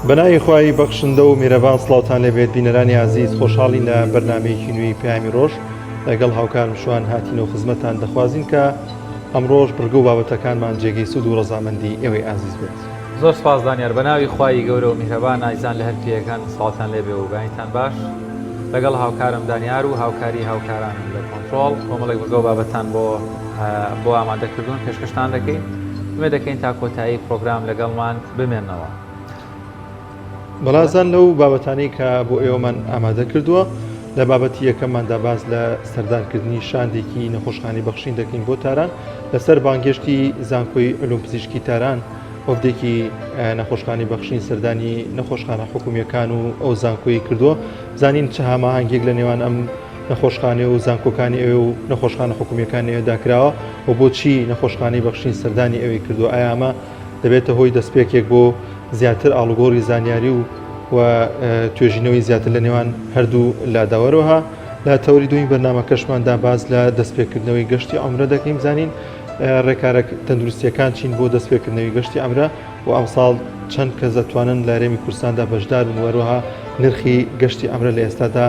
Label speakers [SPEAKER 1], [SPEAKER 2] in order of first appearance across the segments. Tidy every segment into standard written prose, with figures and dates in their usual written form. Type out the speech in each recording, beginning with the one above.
[SPEAKER 1] بەناوی خوای بەخشندە و میرەبان سڵاوتان لێبێت بینەرانی عزیز، خۆشحاڵین لە بەرنامەیەکی نوێی پەیامی ڕۆژ لەگەڵ هاوکارم شوان هاتینەوە خزمەتان دەخوازین کە ئەمڕۆژ بڕگە و بابەتەکانمان جێگەی سود و ڕەزامەندی ئێوەی عزیز بێت.
[SPEAKER 2] زۆر سپاس دانیار، بەناوی خوای گەورە و میهرەبان ئایزان لە هەر پێیەکان سڵاتان لێبێ و بەینتان باش لەگەڵ هاوکارم دانیار و هاوکاری هاوکارانم لە کۆنتڕۆڵ کۆمەڵێک بەگە و بابەتان بۆ ئامادەکردوون پێشکەشتان دەکەین. وێ دەکەین تا کۆتایی پرۆگرام لەگەڵمان بمێنەوە.
[SPEAKER 1] بەڵازان لەو بابەتانەی کە بۆ ئێوەمان ئامادە کردووە لە بابەتی یەکەمماندا باز لە سەردانکردنی شاندێکی نەخۆشخانەی بەخشین دەکەین بۆ تاران لەسەر بانگێشتی زانکۆی علوم پزیشکی تاران، ئۆفدێکی نەخۆشخانەی بەخشین سەردانی نەخۆشخانە حکوومیەکان و ئەو زانکۆی کردووە. زانین چه هەماهەنگێک لە نێوان ئەم نەخۆشخانە و زانکۆکانی ئەوێ و نەخۆشخانە حکوومیەکان ئێوەداکراوە و بۆچی نەخۆشخانەی بەخشین سەردانی ئەوەی کردو. ئایا ئەمە دەبێتە هۆی دەستپێکێک بۆ زیاتر ئاڵوگۆڕی زانیاری و توێژینەوەی زیاتر لە نێوان هەردوو لاداوەرەوەها. لە تەوری دوین بەرنامەکەشماندا باز لە دەستپێکردنەوەی گەشتی عومرە دەکەین. زانین ڕێکارە تەندروستیەکان چین بۆ دەستپێکردنەوەی گەشتی عومرە و ئەمساڵ چەند کەس دەتوانن لە هەرێمی کوردستاندا بەشدار بن، وەروەها نرخی گەشتی عومرە لە ئێستادا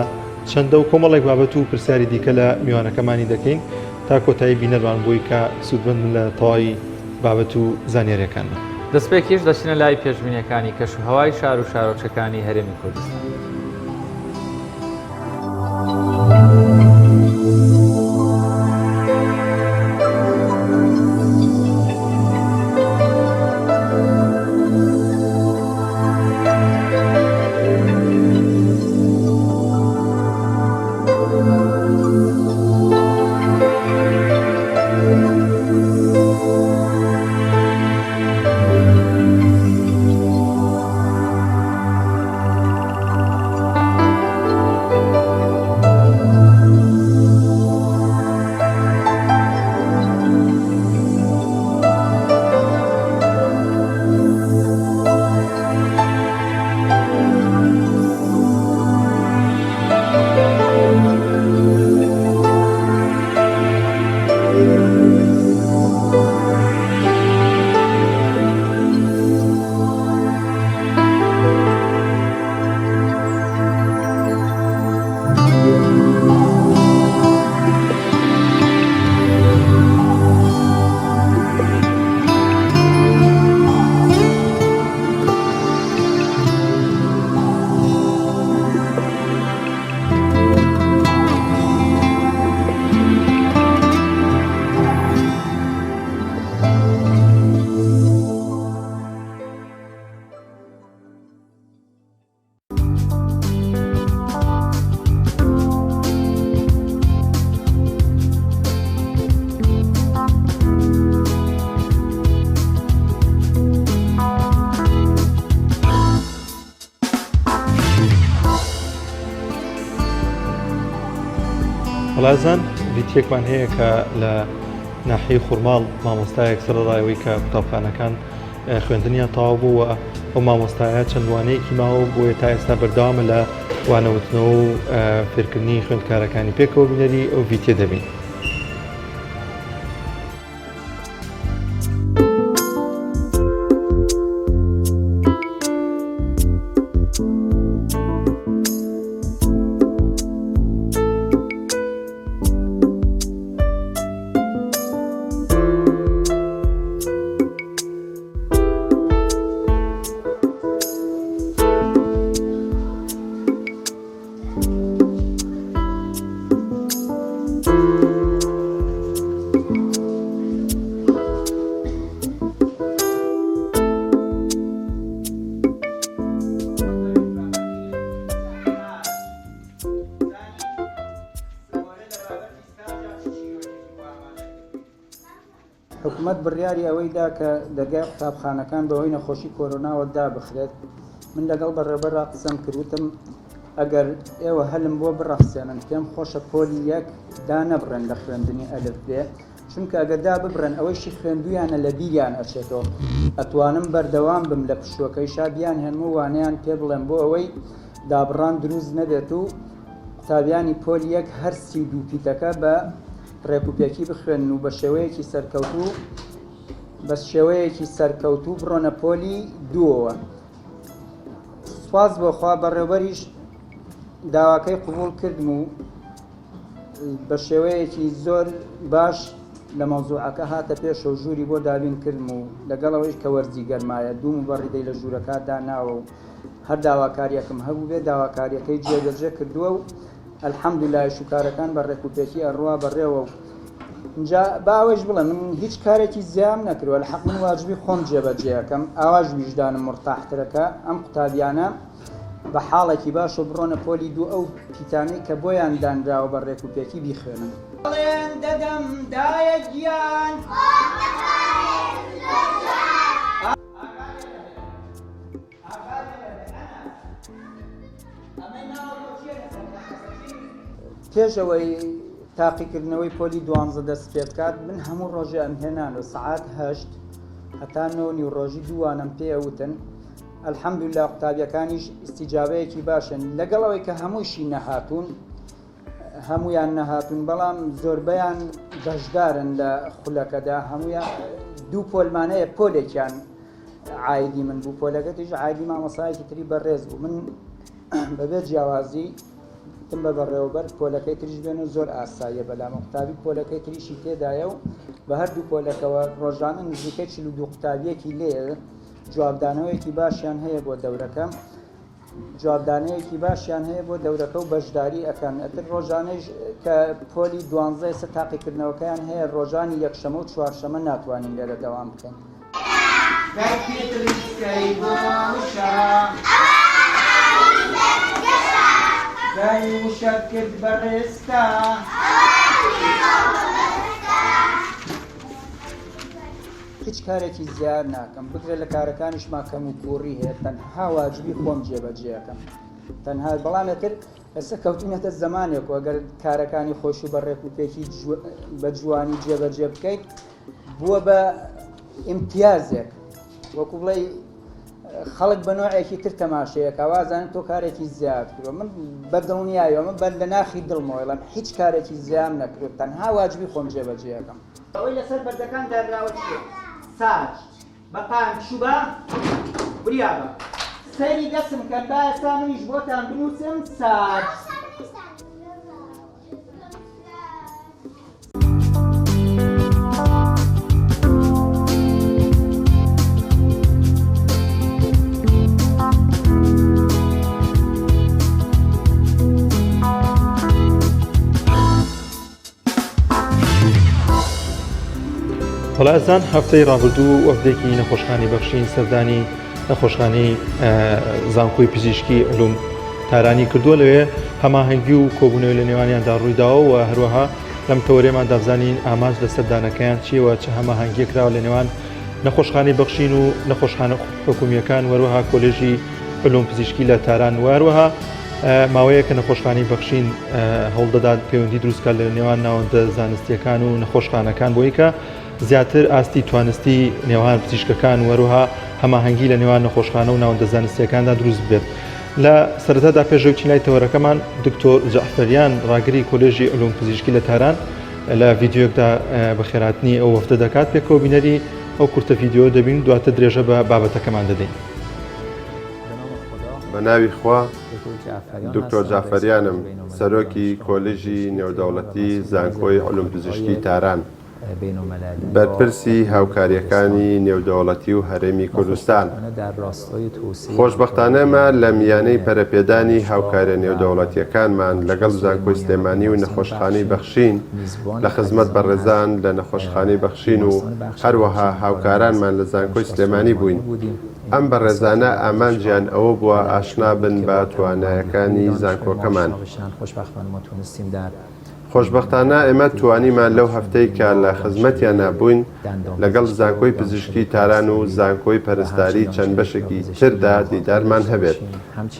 [SPEAKER 1] چەندە و کۆمەڵێک بابەت و پرسیاری دیکە لە میوانەکەمانی دەکەین تا کۆتایی بینەرمان بۆی کە سوودمەند من لە تەواوی بابەت و زانیاریەکان.
[SPEAKER 2] دەستپێکیش دەچینە لای پێشبینیەکانی کەشوهەوای شار و شارۆچەکانی هەرێمی کوردستان.
[SPEAKER 1] بەڵازان ڤیدیۆکمان هەیە کە لە ناحیەی خوڕماڵ مامۆستایەک سەرڕایەوەی کە قوتابخانەکان خوێندنیان تەواو بووە، ئەو مامۆستایە چەند وانەیەکی ماوە بۆیە تا ئێستا بەردەوامە لە وانەوتنەوە و فێرکردنی خوێندکارەکانی پێکەوە بینەری ئەو ڤیدیۆ دەبین.
[SPEAKER 3] حکوومەت بڕیاری ئەوەیدا کە دەرگای قوتابخانەکان بەهۆی نەخۆشی کۆرۆناوە دابخرێت. من لەگەڵ بەڕێبەرا قسەم کردوتم ئەگەر ئێوە هەلم بۆ بڕەخسێنن پێم خۆشە پۆلی یەک دانەبڕێن لە خوێندنی ئەلف بێ، چونکە ئەگەردا ببرن ئەوەیشی خوێندویانە لە بیریان ئەچێتەوە. ئەتوانم بەردەوام بم لە پشتوەکەی شابیان هەموو وانیان پێ بڵێن بۆ ئەوەی دابڕان دروست نەبێت و قوتابیانی پۆلی یەک هەر 32 پیتەکە بە ڕێکوپێکی بخوێن و بە شێوەیەکی سەرکەوتوو بڕۆنە پۆلی دووەوە. سواز بۆ خوا بەڕێوەبەریش داواکەی قبول کردم و بە شێوەیەکی زۆر باش لە مەوزوعەکە هاتە پێشە و ژووری بۆ دابین کردم و لەگەڵەوەی کە وەرزی گەرمایە دووم بەڕیدەی لە ژوورەکە داناوە و هەر داواکاریەکەم هەبوو بێ داواکاریەکەی جێبەجێ کردووە و ئەلحەمدولای شوکارەکان بە ڕێکوپێکی ئەڕوا بەڕێوە و اینجا باوەش بڵێ من هیچ کارێکی زیام نەکردووە لە حەق من واجبی خۆم جێبەجێەکەم ئاواژ ویژدانم مرتاحترەکە ئەم قوتابیانە بە حاڵێکی باش و بڕۆنە پۆلی دوو ئەو پیتانەی کە بۆیان دانراوە بە ڕێکوپێکی بیخوێنن بڵێن دەدەم دایە گیان پێشەوەی تاقیکردنەوەی پۆلی 12 دەست پێ بکات من هەموو ڕۆژێ ئەمهێنان و سعات 8 هەتا 9 ڕۆژی دووانم پێوتن ئەلحەمدوللا قوتابیەکانیش ئیستیجابەیەکی باشن لەگەڵەوەی کە هەمووشی نەهاتوون هەمویان نەهاتوون بەڵام زۆربەیان بەشدارن لە خولەکەدا هەمویان دوو پۆلمانەیە پۆلێکیان عایدی من بوو پۆلەکەتیش عایدی مامۆسایەکی تری بەڕێز بوو من بەبێ جیاوازی تم بە بەڕێوەبەر پۆلەکەی تریش بێن و زۆر ئاساییە بەلامە قوتابی پۆلەکەی تریشی تێدایە و بە هەردوو پۆلەکەوە ڕۆژانە نزیکەی 42 قوتابیەکی لێ جوابدانەوەیەکی باشیان هەیە بۆ دەورەکەم جوابدانەیەکی باشیان هەیە بۆ دەورەکە و بەشداری ئەەکەن ئەتر ڕۆژانەیش کە پۆلی 12 سە تاقیکردنەوەکەیان هەیە ڕۆژانی یەکشەمە و چوارشەمە ناتوانین لێرە دەوام بکەین دای وشەت کرد بەڕێستا هیچ کارێکی زیاد ناکەم بگرێت لە کارەکانیش ماکەم و کوڕی هەیە تەنها واجبی خۆم جێبەجێەکەم تەنها بەڵامێتر ئێستا کەوتونێتە زمانێک و ئەگەر کارەکانی خۆش و بە ڕێکوپێکی بە جوانی جێبەجێ بکەیت بووە بە ئیمتیازێک وەکو بڵێ خەڵک بە نوعێکی تر تەماشەیەک ئاوازانن تۆ کارێکی زیاد کردوە من بە دڵنیایەوە من بەر لە ناخی دڵمەوەڵم هیچ کارێکی زیام نەکرد تەنها واجبی خۆم جێبەجێەکەم ئەوەی لەسەر بەردەکان داراوە چیە؟ ساج بەقان شوبە بریابە سەیری دەستم کەن با ئێستا منیش بۆتان بنووسم ساج
[SPEAKER 1] هەڵازان هەفتەی ڕابردوو وەفدێکی نەخۆشخانی بەخشین سەردانی نەخۆشخانەی زانکۆی پزیشکی علوم تارانی کردووە لەوێ هەماهەنگی و کۆبوونەوەی لە نێوانیاندا ڕوویداوە و هەروەها لەم تەورێمان دابزانین ئاماژ لە سەردانەکەیان چیەوە چه هەماهەنگی کراوە لە نێوان نەخۆشخانەی بەخشین و نەخۆشخانە حکومیەکان وەروەها کۆلێژی علوم پزیشکی لە تاران وەروەها ماوەیە کە نەخۆشخانەی بەخشین هەوڵدەدات پەیوەندی دروستکە لە نێوان ناوەندە زانستیەکان و نەخۆشخانەکان بۆی کە زیاتر ئاستی توانستی نێوان پزیشکەکان وەروها هەماهەنگی لە نێوان نەخۆشخانە و ناوەندە زانستیەکاندا دروست بێت. لە سەرەتادا پێشەوتی لای تەوەرەکەمان دکتۆر جەعفەریان ڕاگری کۆلێژی علوم پزیشکی لە تاران لە ڤیددیۆکدا بەخێراتنی ئەو وەفتە دەکات پێکەوە بینەری ئەو کورتە ڤیددیۆ دەبین دواتە درێژە بە بابەتەکەمان دەدەین.
[SPEAKER 4] بە ناوی خوا دکتۆر جعفەریانم سەرۆکی کۆلێژی نێودەوڵەتی زانکۆی علوم پزیشکی تاران بەرپرسی هاوکاریەکانی نێودەوڵەتی و هەرێمی کوردستان خۆشبەختانەمە لە میانەی پەرەپێدانی هاوکارە نێودەوڵەتیەکانمان لەگەڵ زانکۆی سلێمانی و نەخۆشخانەی بەخشین لە خزمەت بەڕێزان لە نەخۆشخانەی بەخشین و هەروەها هاوکارانمان لە زانکۆی سلێمانی بووین. ئەم بەڕێزانە ئامانجیان ئەوە بووە ئاشنا بن بە توانایەکانی زانکۆکەمان. خۆشبەختانە ئێمە توانیمان لەو هەفتەی کە لە خزمەتیان نابووین لەگەڵ زانکۆی پزیشکی تاران و زانکۆی پەرستاری چەند بەشێکی تردا دیدارمان هەبێت.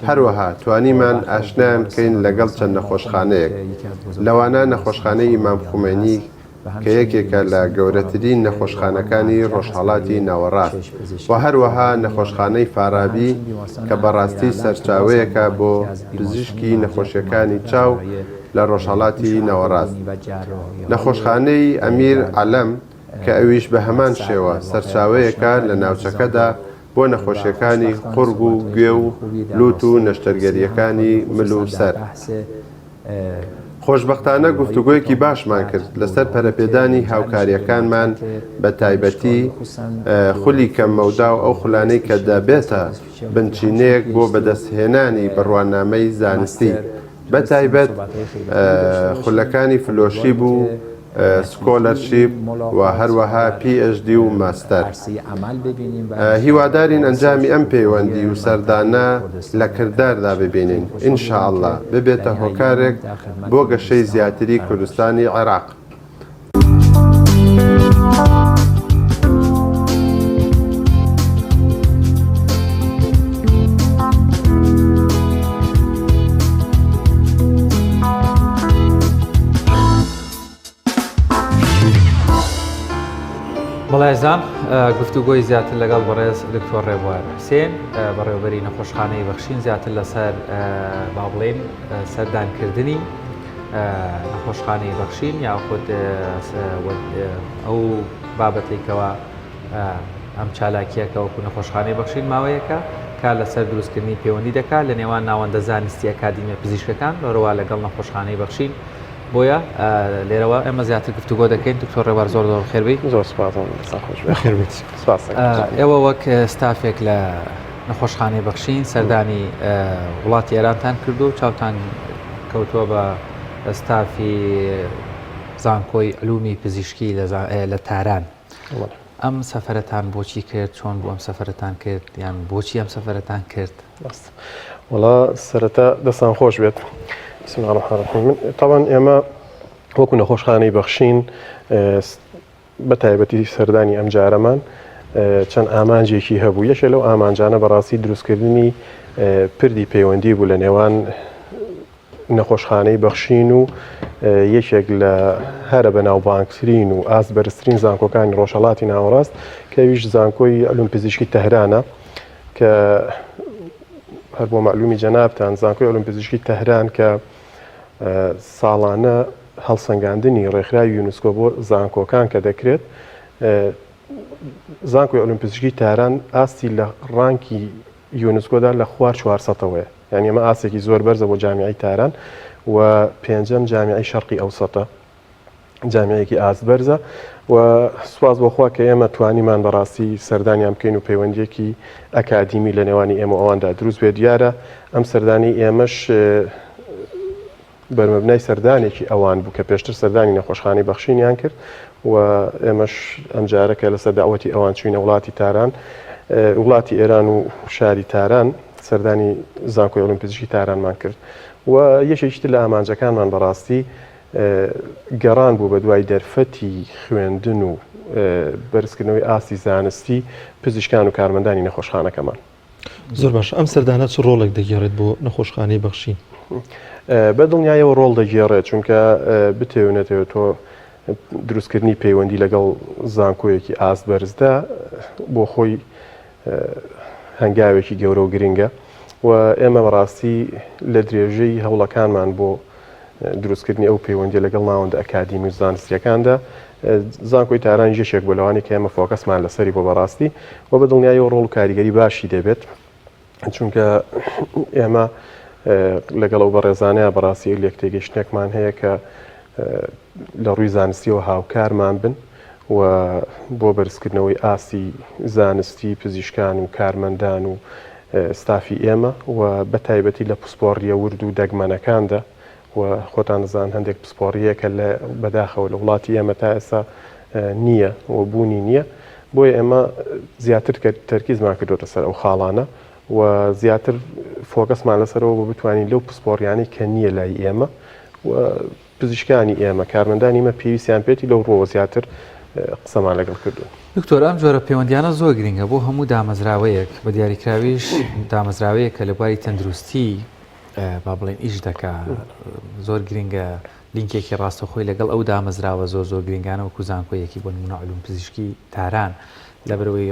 [SPEAKER 4] هەروەها توانیمان ئاشنایان بکەین لەگەڵ چەند نەخۆشخانەیەک لەوانە نەخۆشخانەی ئیمام خومێنی کە یەکێکە لە گەورەترین نەخۆشخانەکانی ڕۆژهەڵاتی ناوەڕاست و هەروەها نەخۆشخانەی فارابی کە بەڕاستی سەرچاوەیەکە بۆ پزیشکی نەخۆشیەکانی چاو لە ڕۆژهەڵاتی ناوەڕاست. نەخۆشخانەی ئەمیر عەلەم کە ئەویش بە هەمان شێوە سەرچاوەیەکە لە ناوچەکەدا بۆ نەخۆشیەکانی قورگ و گوێ و لوت و نەشتەرگەریەکانی مل و سەر. خۆشبەختانە گفتوگویەکی باشمان کرد لەسەر پەرەپێدانی هاوکاریەکانمان بە تایبەتی خولی کەممەودا و ئەو خولانەی کە دەبێتە بنچینەیەک بۆ بەدەستهێنانی بڕوانامەی زانستی بە تایبەت خولەکانی فلۆشی بوو سکۆلەرشیپ و هەروەها PhD و ماستەر. هیوادارین ئەنجامی ئەم پەیوەندی و سەردانە لە کرداردا ببینین ئینشاءڵڵا ببێتە هۆکارێک بۆ گەشەی زیاتری کوردستانی عێراق.
[SPEAKER 2] بەڵێزان گفتوگۆی زیاتر لەگەڵ بەڕێز دکتۆر ڕێبوار حوسێن بەڕێوەبەری نەخۆشخانەی بەخشین زیاتر لەسەر با بڵێن سەردانکردنی نەخۆشخانەی بەخشین یاخود ئەو بابەتێکەوە ئەم چالاکیەکە وەکو نەخۆشخانەی بەخشین ماوەیەکە کار لەسەر دروستکردنی پەیوەندی دەکات لە نێوان ناوەندە زانستی ئەکادیمیە پزیشکەکان لەڕەوا لەگەڵ نەخۆشخانەی بەخشین. بۆیە لێرەوە ئێمە زیاتر گفتوگۆ دەکەین دکتۆر ڕێبوار زۆر خێربی
[SPEAKER 5] زۆر
[SPEAKER 2] ئێوە وەک ستافێک لە نەخۆشخانەی بەخشین سەردانی وڵاتی ئێرانتان کردو و چاوتان کەوتووە بە ستافی زانکۆی علومی پزیشکی لە تاران. ئەم سەفەرەتان بۆچی کرد چۆن بۆ ئەم سەفەرەتان کرد یان بۆچی ئەم سەفەرەتان کرد؟
[SPEAKER 5] وڵا سەرەتا دەستان خۆش بێت. بسم الله الرحمن الرحيم. طبعا ئێمە وەکو نەخۆشخانەی بەخشین بە تایبەتی سەردانی ئەم جارەمان چەند ئامانجێکی هەبوو. یەکێ لەو ئامانجانە بەڕاستی دروستکردنی پردی پەیوەندی بوو لە نێوان نەخۆشخانەی بەخشین و یەکێک لە هەرە بەناوبانگترین و ئاسبەرزترین زانکۆکانی ڕۆژهەڵاتی ناوەڕاست کە ویش زانکۆی علوم پزیشکی تەهرانە کە هەر بۆ معلومی جەنابتان زانکۆی علوم پزیشکی تەهران کە ساڵانە هەڵسەنگاندنی ڕێکخراوی یونسکۆ بۆ زانکۆکان کە دەکرێت زانکۆی علوم پزیشکی تاران ئاستی لە ڕانکی یونسکۆدا لە خوار 400ەوەیە یعنی ئەمە ئاسێکی زۆر بەرزە بۆ جامیعی تاران و پێنجەم جامیعی شەرقی ئەوسەتە جامیعەیەکی ئاسبەرزە و سواز بۆخوا کە ئێمە توانیمان بەڕاستی سەردانیان بکەین و پەیوەندیەکی ئەکادیمی لە نێوانی ئێمە ئەواندا دروست بێت. دیارە ئەم سەردانی ئێمەش بەرمەبنای سەردانێکی ئەوان بوو کە پێشتر سەردانی نەخۆشخانەی بەخشینیان کرد و ئێمەش ئەم جارەکە لەسەر داوەتی ئەوان چوینە وڵاتی تاران وڵاتی ئێران و شاری تاران سەردانی زانکۆی علوم پزیشکی تارانمان کرد و یەکێکی تر لە ئامانجەکانمان بەڕاستی گەڕان بوو بە دوای دەرفەتی خوێندن و بەرزکردنەوەی ئاستی زانستی پزیشکان و کارمەندانی نەخۆشخانەکەمان.
[SPEAKER 1] زۆر باش ئەم سەردانە چ ڕۆڵێک دەگێڕێت بۆ نەخۆشخانەی بەخشین؟
[SPEAKER 5] بە دڵنیایەوە ڕۆڵ دەگێڕێت چونکە بتێونێتەوە تۆ دروستکردنی پەیوەندی لەگەڵ زانکۆیەکی ئاسبەرزدا بۆ خۆی هەنگاوێکی گەورە و گرنگە و ئێمە بەڕاستی لە درێژەی هەوڵەکانمان بۆ دروستکردنی ئەو پەیوەندی لەگەڵ ناوەندە ئەکادیمی و زانستیەکاندا زانکۆی تاران یەکێک بۆ لەوانی کە ئێمە فۆکەسمان لەسەری بۆ بەڕاستی و بە دڵنیایەوە ڕۆڵ و کاریگەری باشی دەبێت چونکە ئێمە لەگەڵ ئەو بەڕێزانەیە بەڕاستی لێک تێگەیشتێکمان هەیە کە لە ڕووی زانستیەوە هاوکارمان بن و بۆ بەرزکردنەوەی ئاسی زانستی پزیشکان و کارمەندان و ستافی ئێمە و بە تایبەتی لە پسپۆڕیە ورد و دەگمەنەکاندا و خۆتان دەزان هەندێک پسپۆڕیەکە لە بەداخەوە لە وڵاتی ئێمە تا ئێستا نییە و بوونی نییە بۆیە ئێمە زیاتر تەرکیزمان کردوتە سەر ئەو خاڵانە و زیاتر فۆکەسمان لەسەرەوە بۆ بتوانین لەو پسپۆڕیانەی کە نییە لای ئێمە و پزیشکانی ئێمە کارمەندانی ئێمە پێویستیان پێێتی لەو ڕۆوە زیاتر قسەمان لەگەڵ کردوون.
[SPEAKER 2] دکتۆر ئەم جۆرە پەیوەندیانە زۆر گرنگە بۆ هەموو دامەزراوەیەک بە دیاریکراویش دامەزراوەیە کە لە بواری تەندروستی با بڵێن ئیش دەکا زۆر گرنگە لینکێکی ڕاستەخۆی لەگەڵ ئەو دامەزراوە زۆر گرنگانە وەکو زانکۆیەکی بۆ نمونە علوم پزیشکی تاران لە بەرەوەی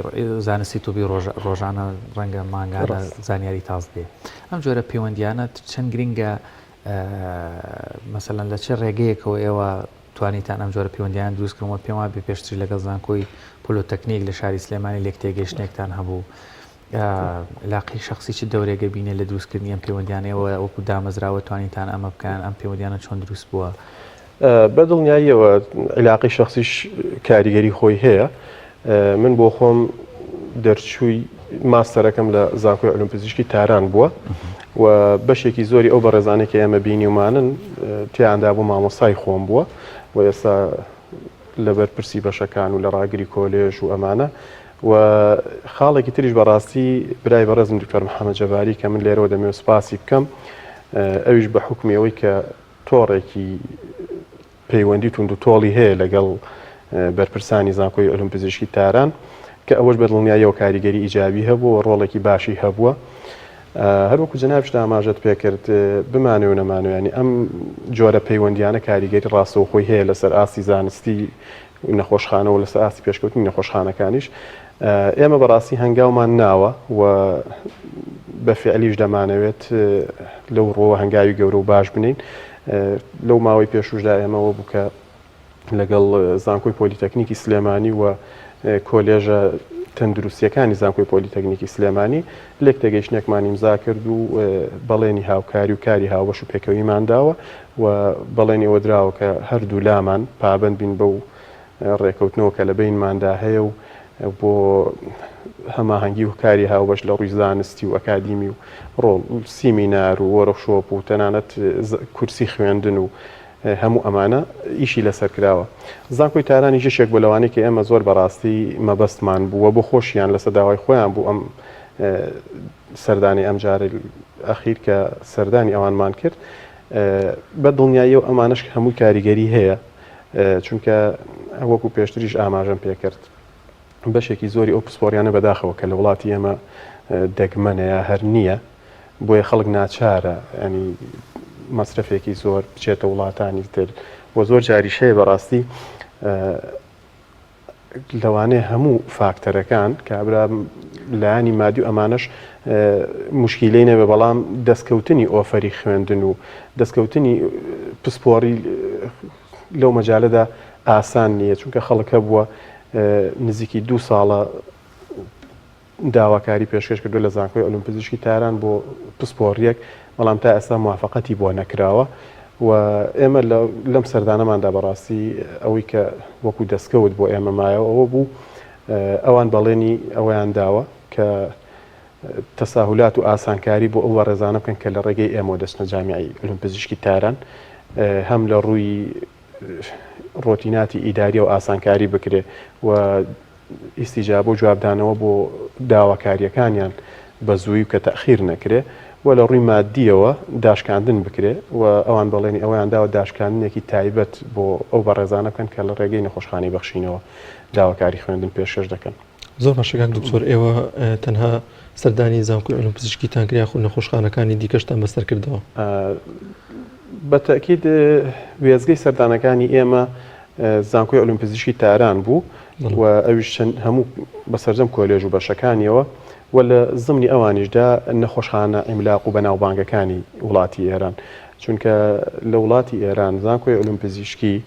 [SPEAKER 2] زانستی تۆبی ڕۆژانە ڕەنگە مانگانە زانیاری تاز بێ. ئەم جۆرە پەیوەندیانە چەند گرنگە مەسەلەن لە چه ڕێگەیەکەوە ئێوە توانیتان ئەم جۆرە پەیوەندیان دروستکردنەوە پێما بێ پێشتری لەگەڵ زانکۆی پۆلۆتەکنیک لە شاری سلێمانی لێک تێگەیشتێکتان هەبوو لاقی شخصی چ دەورێگە بینێ لە دروستکردنی ئەم پەیوەندیانەوە وەکو دامەزراوە توانیتان ئەمە بکەن ئەم پەیوەندیانە چۆن دروست بووە
[SPEAKER 5] بەدڵنیاییەوە علاقی شخصیش کاریگەری خۆی هەیە من بۆ خۆم دەرچووی ماستەرەکەم لە زانکۆی علوم پزیشکی تاران بووە و بەشێکی زۆری ئەو بەڕێزانێکی ئێمە بینیومانن تیاندا بوو مامۆستای خۆم بووە و ئێستا لەبەر پرسی بەشەکان و لە ڕاگری کۆلێژ و ئەمانە و خاڵێکی تریش بەڕاستی برای بەڕێزم دکتۆر محەممەد جەباری کە من لێرەوە دەمێ سوپاسی بکەم ئەویش بە حکمیەوەی کە تۆڕێکی پەیوەندی تونند و تۆڵی هەیە لەگەڵ بەرپرسانی زانکۆی علوم پزیشکی تاران کە ئەوەش بەدڵنیاییەوە کاریگەری ئیجابی هەبوو و ڕۆڵێکی باشی هەبووە هەروەکو جەنابشتا ئاماژەت پێکرد بمانێ و نەمانوێنی ئەم جۆرە پەیوەندیانە کاریگەری ڕاستەوخۆی هەیە لەسەر ئاستی زانستی نەخۆشخانە و لەسەر ئاستی پێشکەوتنی نەخۆشخانەکانیش ئێمە بەڕاستی هەنگاومان ناوە و بە فعلیش دەمانەوێت لەو ڕۆوە هەنگاوی گەورە و باش بنین لەو ماوەی پێشوشدا ئێمەوە بوو کە لەگەڵ زانکۆی پۆلیتەکنیکی سلێمانی و کۆلێژە تەندروستیەکانی زانکۆی پۆلیتەکنیکی سلێمانی لێک تێگەیشتێکمان ئیمزا کرد و بەڵێنی هاوکاری و کاری هاوبەش و پێکەویمان داوە و بەڵێنی ئەوە دراوە کە هەردوو لامان پابند بین بەو ڕێکەوتنەوە کە لە بینماندا هەیە و بۆ هەماهەنگی و کاری هاوبەش لە ڕووی زانستی و ئەکادیمی و ڕۆڵ سیمینار و وەرەشۆپ و تەنانەت کورسی خوێندن و هەموو ئەمانە ئیشی لەسەر کراوە زانکۆی تارانی ژێشێک بۆ لەوانەیە کە ئێمە زۆر بەڕاستی مەبەستمان بووە بۆ خۆشیان لەسەر داوای خۆیان بوو ئەم سەردانی ئەم جارە ئەخیر کە سەردانی ئەوانمان کرد بە دڵنیاییەوە ئەمانش هەمووی کاریگەری هەیە چونکە وەکو پێشتریش ئاماژەم پێکرد بەشێکی زۆری ئەو پسپۆریانە بەداخەوە کە لە وڵاتی ئێمە دەگمەنەیە هەر نییە بۆیە خەڵک ناچارە ینی مەصرفێکی زۆر بچێتە وڵاتانی تر بۆ زۆر جاریش هەیە بەڕاستی لەوانەیە هەموو فاکتەرەکان کابرا لایانی مادی و ئەمانش مشکیلەی نەبێ بەڵام دەستکەوتنی ئۆفەری خوێندن و دەستکەوتنی پسپۆری لەو مەجالەدا ئاسان نییە چونکە خەڵک هەبووە نزیکی 2 ساڵە داواکاری پێشکەش کردو لە زانکۆی علوم پزیشکی تاران بۆ پسپۆڕیەک بەڵام تا ئێستا موافقەتی بۆ نەکراوە و ئێمە لەم سەردانەماندا بەڕاستی ئەوەی کە وەکو دەستکەوت بۆ ئێمە مایەوە ئەوە بوو ئەوان بەڵێنی ئەوەیان داوە کە تەساهولات و ئاسانکاری بۆ ئەو ڕێزانە بکەن کە لە ڕێگەی ئێمە دەستنە جامیعی علوم پزیشکی تاران هەم لە ڕووی ڕۆتیناتی ئیداری و ئاسانکاری بکرێ و ئیسیجاب و جوابدانەوە بۆ داواکاریەکانیان بە زووی و کە تەخیر نەکرێ و لە ڕووی مادیەوە داشکاندن بکرێ و ئەوان بەڵێنی ئەویان داوە داشکاندنێکی تایبەت بۆ ئەو بەڕێزانە بکەن کە لە ڕێگەی نەخۆشخانەی بەخشینەوە داواکاری خوێندن پێشکەش دەکەن
[SPEAKER 1] زۆر باشەکان دکتۆر ئێوە تەنها سەردانی زانکۆی علوم پزیشکیتان کریا خو نەخۆشخانەکانی دیکەشتان بەسەر کردەوە
[SPEAKER 5] بە تەکید وێزگەی سەردانەکانی ئێمە زانکۆی علوم پزیشکی تاران بوو و ئەویش هەموو بەسەرجەم کۆلێژ و بەشەکانیەوە و لە زمانی ئەوانیشدا نەخۆشخانە ئیملاق و بەناوبانگەکانی وڵاتی ئێران چونکە لە وڵاتی ئێران زانکۆی علوم پزیشکی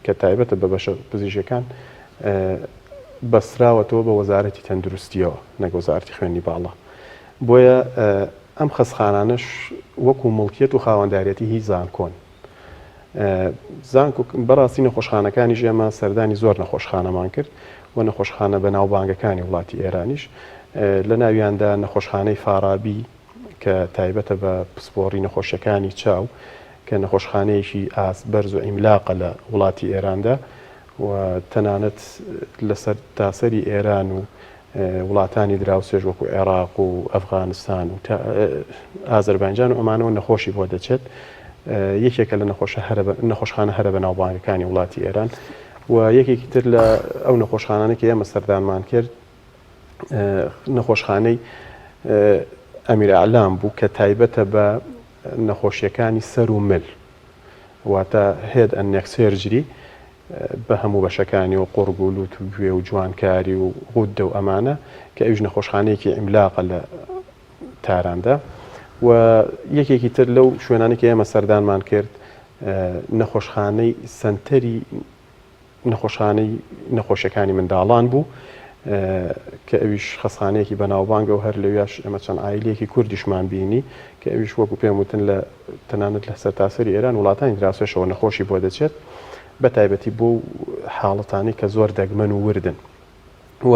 [SPEAKER 5] کە تایبەتە بە بەشە پزیشکەکان بەسراوەتەوە بە وەزارەتی تەندروستیەوە نەک وەزارەتی خوێندنی باڵا بۆیە ئەم خەسخانانش وەکو مڵکیەت و خاوەنداریەتی هی زانکۆن زانکۆ بەڕاستی نەخۆشخانەکانی ژێمە سەردانی زۆر نەخۆشخانەمان کرد و نەخۆشخانە بەناوبانگەکانی وڵاتی ئێرانیش لە ناویاندا نەخۆشخانەی فارابی کە تایبەتە بە پسپۆڕی نەخۆشیەکانی چاو کە نەخۆشخانەیەکی ئاس بەرز و ئیملاقە لە وڵاتی ئێراندا و تەنانەت لەسەر تاسەری ئێران و وڵاتانی دراوسێژ وەکو عێراق و ئەفغانستان و ئازەربایجان و ئەمانەوە نەخۆشی بۆ دەچێت یەکێکە لە نەخۆشخانە هەرە بەناوبانگەکانی وڵاتی ئێران و یەکێکی تر لە ئەو نەخۆشخانانە کە ئێمە سەردانمان کرد نەخۆشخانەی ئەمیر عەلام بوو کە تایبەتە بە نەخۆشیەکانی سەر و مل واتە هێد ئەن نێک سێرجری بە هەموو بەشەکانی و قوڕگ و لوت و گوێ و جوانکاری و غوددە و ئەمانە کە ئەویش نەخۆشخانەیەکی ئیملاقە لە تاراندا و یەکێکی تر لەو شوێنانی کە ئێمە سەردانمان کرد نەخۆشخانەی سەنتەری نەخۆشخانەی نەخۆشیەکانی منداڵان بوو کە ئەویش خەسخانەیەکی بەناوبانگە و هەر لەویش ئەمە چەند ئایلێکی کوردیشمان بینی کە ئەویش وەکو پێم وتن لە تەنانەت لە سەرتاسەری ئێران وڵاتانی دراسۆشەوە نەخۆشی بۆ دەچێت بە تایبەتی بۆ حاڵەتانی کە زۆر دەگمەن و وردن و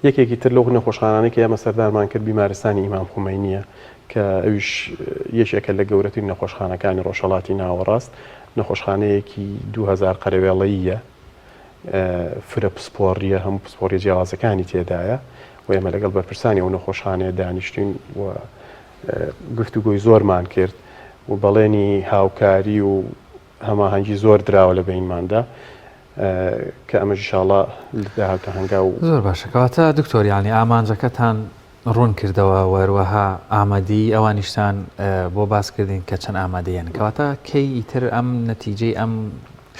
[SPEAKER 5] یەکێکی تر لەو نەخۆشخانانەی کە ئێمە سەردارمان کرد بیمارستانی ئیمام خومەینیە کە ئەویش یەکێکە لە گەورەترین نەخۆشخانەکانی ڕۆژهەڵاتی ناوەڕاست نەخۆشخانەیەکی 2000 قەرەوێڵەییە فرە پسپۆڕیە هەموو پسپۆری جیاوازەکانی تێدایە و ئێمە لەگەڵ بەرپرسانی ئەو نەخۆشخانەیە دانیشتین و گفتوگۆی زۆرمان کرد و بەڵێنی هاوکاری و هەماهەنگی زۆر دراوە لە بینماندا کە ئەمەش ئینشاڵڵا داهاتە هەنگا و
[SPEAKER 2] زۆر باشەکەواتە دکتۆریانی ئامانجەکەتان ڕوون کردەوە وەروەها ئامادەی ئەوانیشتان بۆ باسکردین کە چەند ئامادەیەن کەواتە کەی ئیتر ئەم نەتیجەی ئەم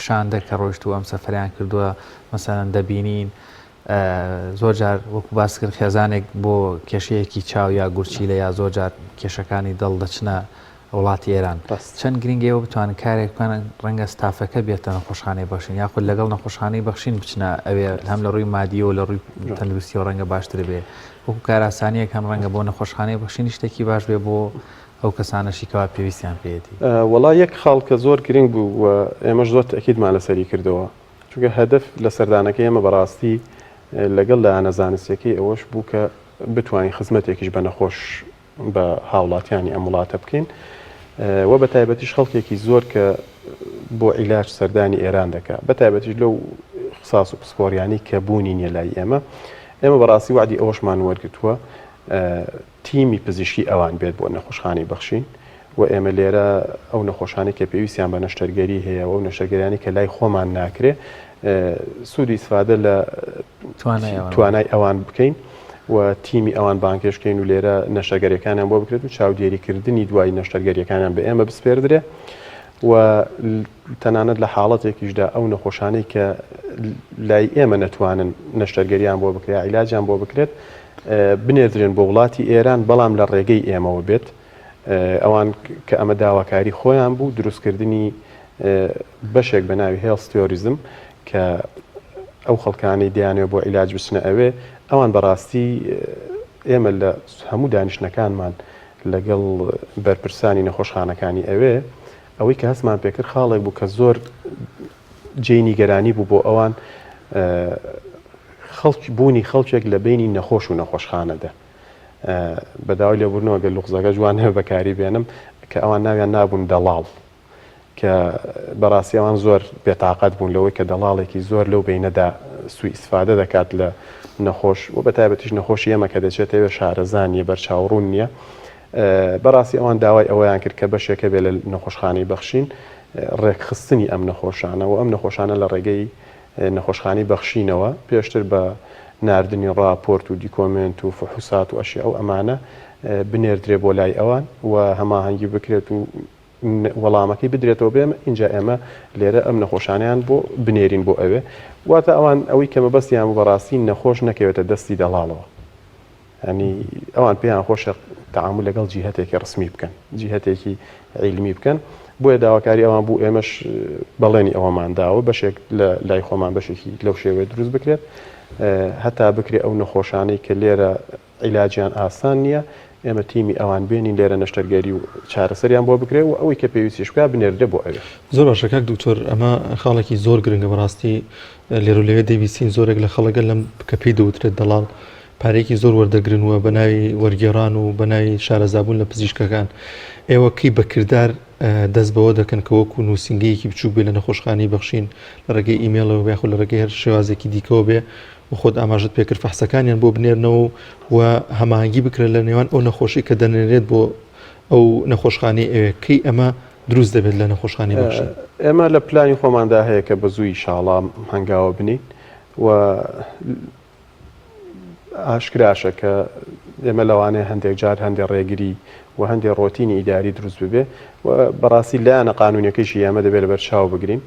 [SPEAKER 2] شاندە کە ڕۆیشت و ئەم سەفەریان کردووە مەسەلەن دەبینین زۆر جار وەکو باس کرد خێزانێک بۆ کێشەیەکی چاو یا گورچیلە یا زۆر جار کێشەکانی دڵ دەچنە وڵاتی ئێران چەند گرنگەوە بتوانن کارێک بکەن ڕەنگە ستافەکە بێتە نەخۆشخانەی بەخشین یاخود لەگەڵ نەخۆشخانەی بەخشین بچنە ئەوێ هەم لە ڕووی مادیە و لە ڕووی تەندروستیەوە ڕەنگە باشتر بێ وەکو کاراسانیەک هەم ڕەنگە بۆ نەخۆشخانەی بەخشینی شتێکی باش بێ بۆ ئەو کەسانەشی کەوا پێویستیان پێێتی
[SPEAKER 5] وڵا یەک خاڵکە زۆر گرنگ بوو و ئێمەش زۆر تەکیدمان لەسەری کردەوە چونکە هەدەف لە سەردانەکە ئێمە بەڕاستی لەگەڵ لە ئانەزانستیەکەی ئەوەش بوو کە بتوانین خزمەتێکیش بە نەخۆش بە هاوڵاتیانی ئەم وڵاتە بکەین و بە تایبەتیش خەڵکێکی زۆر کە بۆ عیلاج سەردانی ئێران دەکات بە تایبەتیش لەو قساس و پسپۆریانی کە بوونی نیە لای ئێمە بەڕاستی وعدی ئەوەشمان وەرگتووە تیمی پزیشکی ئەوان بێت بۆ نەخۆشخانەی بەخشین و ئێمە لێرە ئەو نەخۆشانی کە پێویستیان بە نەشتەرگەری هەیە و نەشتەرگەریانی کە لای خۆمان ناکرێ سوودی استفادە لە توانای ئەوان بکەین و تیمی ئەوان بانکێشکەین و لێرە نەشتەرگەریەکانیان بۆ بکرێت و چاودێریکردنی دوای نەشتەرگەریەکانیان بە ئێمە بسپێردرێ و تەنانەت لە حاڵەتێکیشدا ئەو نەخۆشانەی کە لای ئێمە نەتوانن نەشتەرگەریان بۆ بکرێت عیلاجیان بۆ بکرێت بنێردرێن بۆ وڵاتی ئێران بەڵام لە ڕێگەی ئێمەوە بێت ئەوان کە ئەمە داواکاری خۆیان بوو دروستکردنی بەشێک بە ناوی هێڵس تیۆریزم کە ئەو خەڵکانی دیانێ بۆ عیلاج بچنە ئەوێ ئەوان بەڕاستی ئێمە لە هەموو دانیشتەکانمان لەگەڵ بەرپرسانی نەخۆشخانەکانی ئەوێ ئەوەی کە هەستمان پێکرد خاڵێک بوو کە زۆر جێی نیگەرانی بوو بۆ ئەوان بوونی خەڵکێک لە بینی نەخۆش و نەخۆشخانەدا بەداوای لێبوورنەوە گەل لوقزەکە جوانێ بەکاری بێنم کە ئەوان ناویان نابوون دەڵاڵ کە بەڕاستی ئەوان زۆر بێتاقەت بوون لەوەی کە دەڵاڵێکی زۆر لەو بینەدا سوئی ئیسفادە دەکات لە نەخۆش و بە تایبەتیش نەخۆشی ئێمە کە دەچێتەوە شارەزانیە بەرچاوڕوون نییە بەڕاستی ئەوان داوای ئەوەیان کرد کە بەشێکە بێ لە نەخۆشخانەی بەخشین ڕێکخستنی ئەم نەخۆشانە و ئەم نەخۆشانە لە ڕێگەی نەخۆشخانەی بەخشینەوە پێشتر بە ناردنی ڕاپۆرت و دیکۆمنت و فحوسات و ئەشی ئەو ئەمانە بنێردرێ بۆ لای ئەوان و هەماهەنگی بکرێت و وەڵامەکەی بدرێتەوە بێمە اینجا ئێمە لێرە ئەم نەخۆشانیان بۆ بنێرین بۆ ئەوێ واتە ئەوان ئەوەی کە مەبەستیان و بەڕاستی نەخۆش نەکەوێتە دەستی دەڵاڵەوە ینی ئەوان پێیان خۆشە تەعامل لەگەڵ جیهەتێکی ڕسمی بکەن جیهەتێکی عیلمی بکەن بۆیە داواکاری ئەوان بوو ئێمەش بەڵێنی ئەوەمان داوە بەشێک لە لای خۆمان بەشێکی لەو شێوەیە دروست بکرێت هەتا بکرێ ئەو نەخۆشانەی کە لێرە عیلاجیان ئاسان نییە ئێمە تیمی ئەوان بێنین لێرە نەشتەرگەری و چارەسەریان بۆ بکرێت و ئەوەی کە پێویستیش بکات بنێردرێ بۆ ئەوێ
[SPEAKER 1] زۆر باشەکە دکتۆر ئەمە خاڵێکی زۆر گرنگە بەڕاستی لێرە لەوێ دەبیستین زۆرێک لە خەڵەکە لەم کە پێی دەوترێت دەڵاڵ پارێکی زۆر وەردەگرنووە بە ناوی وەرگێڕان و بە ناوی شارەزابوون لە پزیشکەکان ئێوە کەی بەکردار دەست بەوە دەکەن کە وەکو نووسنگەیەکی بچوو بێ لە نەخۆشخانەی بەخشین لە ڕێگەی ئیمێلەوە یاخود لە ڕێگەی هەر شێوازێکی دیکەوە بێ و خۆت ئاماژت پێکرد فەحسەکانیان بۆ بنێرنەوە و هەماهەنگی بکرێت لە نێوان ئەو نەخۆشی کە دەنێرێت بۆ ئەو نەخۆشخانەی ئەوێ کەی ئەمە دروست دەبێت لە نەخۆشخانەی بەخشین
[SPEAKER 5] ئێمە لە پلانی خۆماندا هەیە کە بە زووی شاڵام هەنگاوە بنین و ئاشکراشە کە ئێمە لەوانەیە هەندێک جار هەندێک ڕێگری و هەندێک ڕۆتینی ئیداری دروست ببێ و بەڕاستی لایەنە قانونیەکەیشی ئێمە دەبێت لەبەر چاو بگرین